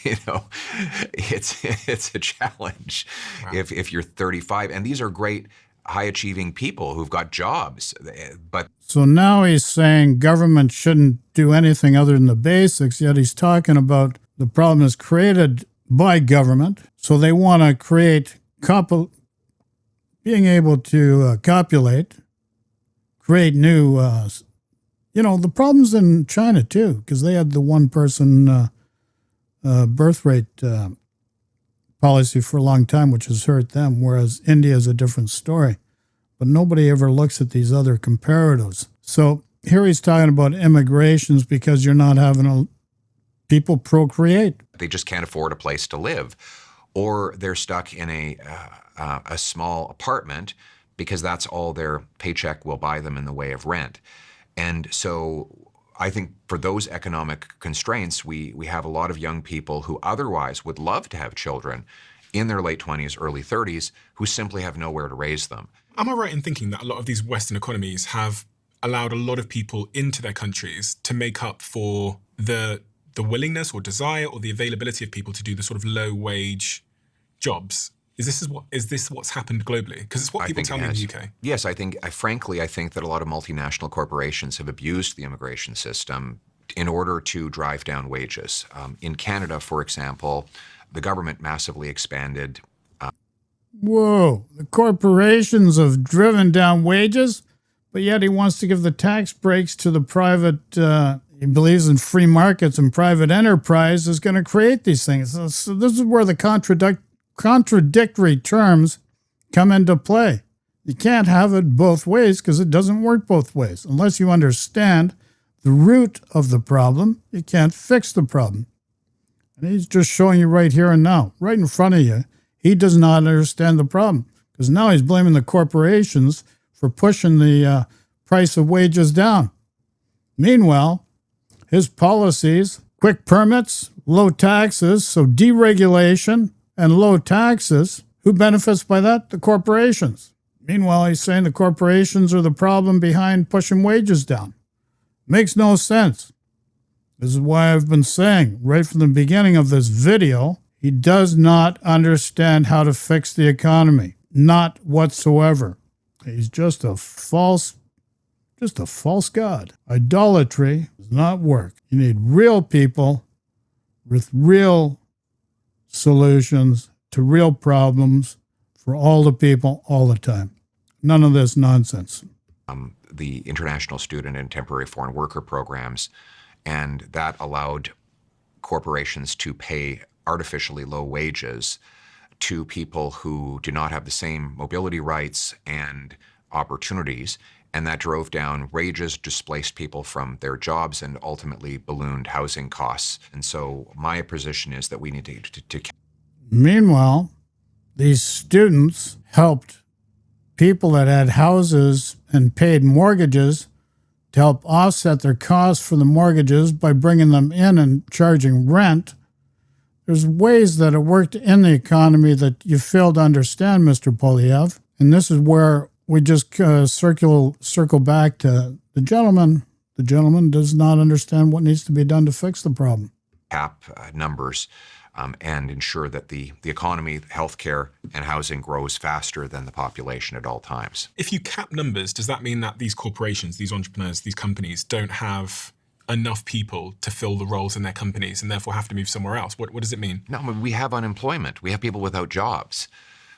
It's a challenge. Wow. If you're 35, and these are great high-achieving people who've got jobs, but... So now he's saying government shouldn't do anything other than the basics, yet he's talking about the problem is created by government, so they want to create being able to copulate, create new... the problem's in China, too, because they had the one-person birth rate policy for a long time, which has hurt them, whereas India is a different story. But nobody ever looks at these other comparatives. So here he's talking about immigrations because you're not having people procreate. They just can't afford a place to live, or they're stuck in a small apartment because that's all their paycheck will buy them in the way of rent. And so I think for those economic constraints, we have a lot of young people who otherwise would love to have children in their late 20s, early 30s, who simply have nowhere to raise them. Am I right in thinking that a lot of these Western economies have allowed a lot of people into their countries to make up for the willingness or desire or the availability of people to do the sort of low-wage jobs? Is this what's happened globally? Because it's what people tell me in the UK. Yes, I think that a lot of multinational corporations have abused the immigration system in order to drive down wages. In Canada, for example, the government massively expanded. Whoa, the corporations have driven down wages, but yet he wants to give the tax breaks to the private, he believes in free markets and private enterprise is going to create these things. So this is where the contradictory terms come into play. You can't have it both ways because it doesn't work both ways. Unless you understand the root of the problem, you can't fix the problem. And he's just showing you right here and now, right in front of you. He does not understand the problem because now he's blaming the corporations for pushing the price of wages down. Meanwhile, his policies, quick permits, low taxes, so deregulation and low taxes, who benefits by that? The corporations. Meanwhile, he's saying the corporations are the problem behind pushing wages down. Makes no sense. This is why I've been saying right from the beginning of this video, he does not understand how to fix the economy. Not whatsoever. He's just a false god. Idolatry does not work. You need real people with real solutions to real problems for all the people all the time. None of this nonsense. The international student and temporary foreign worker programs, and that allowed corporations to pay artificially low wages to people who do not have the same mobility rights and opportunities, and that drove down wages, displaced people from their jobs, and ultimately ballooned housing costs. And so my position is that we need to... Meanwhile, these students helped people that had houses and paid mortgages to help offset their costs for the mortgages by bringing them in and charging rent. There's ways that it worked in the economy that you fail to understand, Mr. Poilievre. And this is where we just circle back to the gentleman. The gentleman does not understand what needs to be done to fix the problem. Cap numbers and ensure that the economy, healthcare, and housing grows faster than the population at all times. If you cap numbers, does that mean that these corporations, these entrepreneurs, these companies don't have enough people to fill the roles in their companies and therefore have to move somewhere else? What does it mean? No, I mean, we have unemployment. We have people without jobs,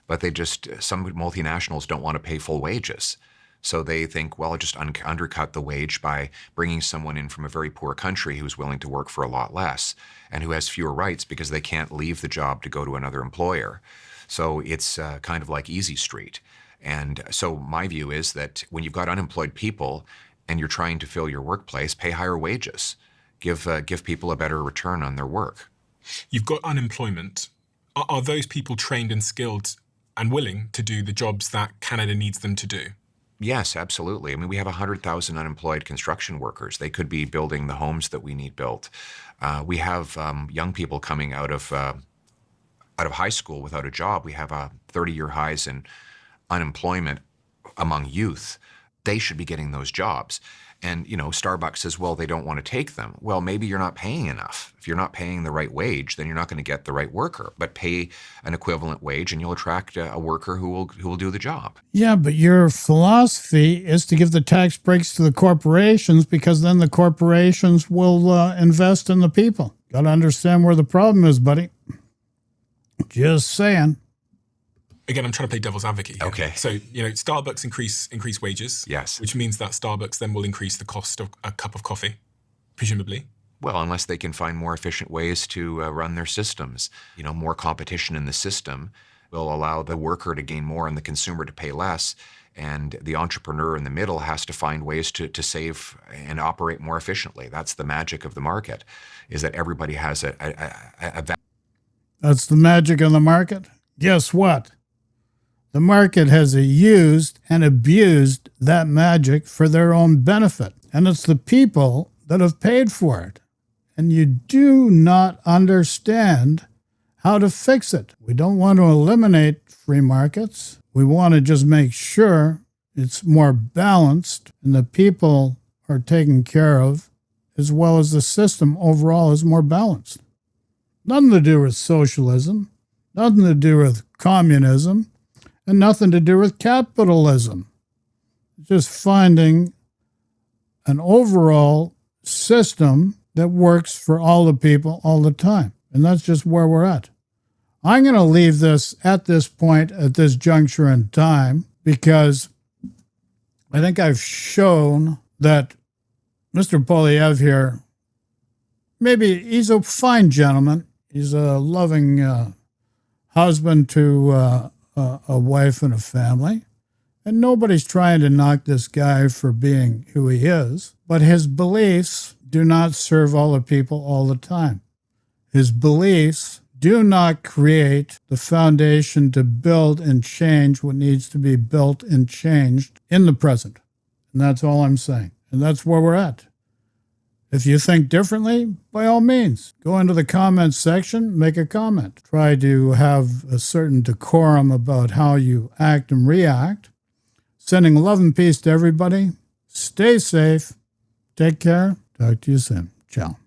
but some multinationals don't want to pay full wages. So they think, well, I'll just undercut the wage by bringing someone in from a very poor country who's willing to work for a lot less and who has fewer rights because they can't leave the job to go to another employer. So it's kind of like Easy Street. And so my view is that when you've got unemployed people and you're trying to fill your workplace, pay higher wages. Give people a better return on their work. You've got unemployment. Are those people trained and skilled and willing to do the jobs that Canada needs them to do? Yes, absolutely. I mean, we have 100,000 unemployed construction workers. They could be building the homes that we need built. We have young people coming out of high school without a job. We have 30-year highs in unemployment among youth. They should be getting those jobs. And, Starbucks says, well, they don't want to take them. Well, maybe you're not paying enough. If you're not paying the right wage, then you're not going to get the right worker. But pay an equivalent wage and you'll attract a worker who will do the job. Yeah, but your philosophy is to give the tax breaks to the corporations because then the corporations will invest in the people. Got to understand where the problem is, buddy. Just saying. Again, I'm trying to play devil's advocate here. Okay. So, Starbucks increase wages. Yes. Which means that Starbucks then will increase the cost of a cup of coffee, presumably. Well, unless they can find more efficient ways to run their systems. More competition in the system will allow the worker to gain more and the consumer to pay less. And the entrepreneur in the middle has to find ways to save and operate more efficiently. That's the magic of the market, is that everybody has a That's the magic of the market. Guess what? The market has used and abused that magic for their own benefit. And it's the people that have paid for it. And you do not understand how to fix it. We don't want to eliminate free markets. We want to just make sure it's more balanced and the people are taken care of, as well as the system overall is more balanced. Nothing to do with socialism, nothing to do with communism, and nothing to do with capitalism. Just finding an overall system that works for all the people all the time. And that's just where we're at. I'm going to leave this at this point, at this juncture in time, because I think I've shown that Mr. Poilievre here, maybe he's a fine gentleman. He's a loving husband to a wife and a family. And nobody's trying to knock this guy for being who he is. But his beliefs do not serve all the people all the time. His beliefs do not create the foundation to build and change what needs to be built and changed in the present. And that's all I'm saying. And that's where we're at. If you think differently, by all means, go into the comments section, make a comment. Try to have a certain decorum about how you act and react. Sending love and peace to everybody. Stay safe. Take care. Talk to you soon. Ciao.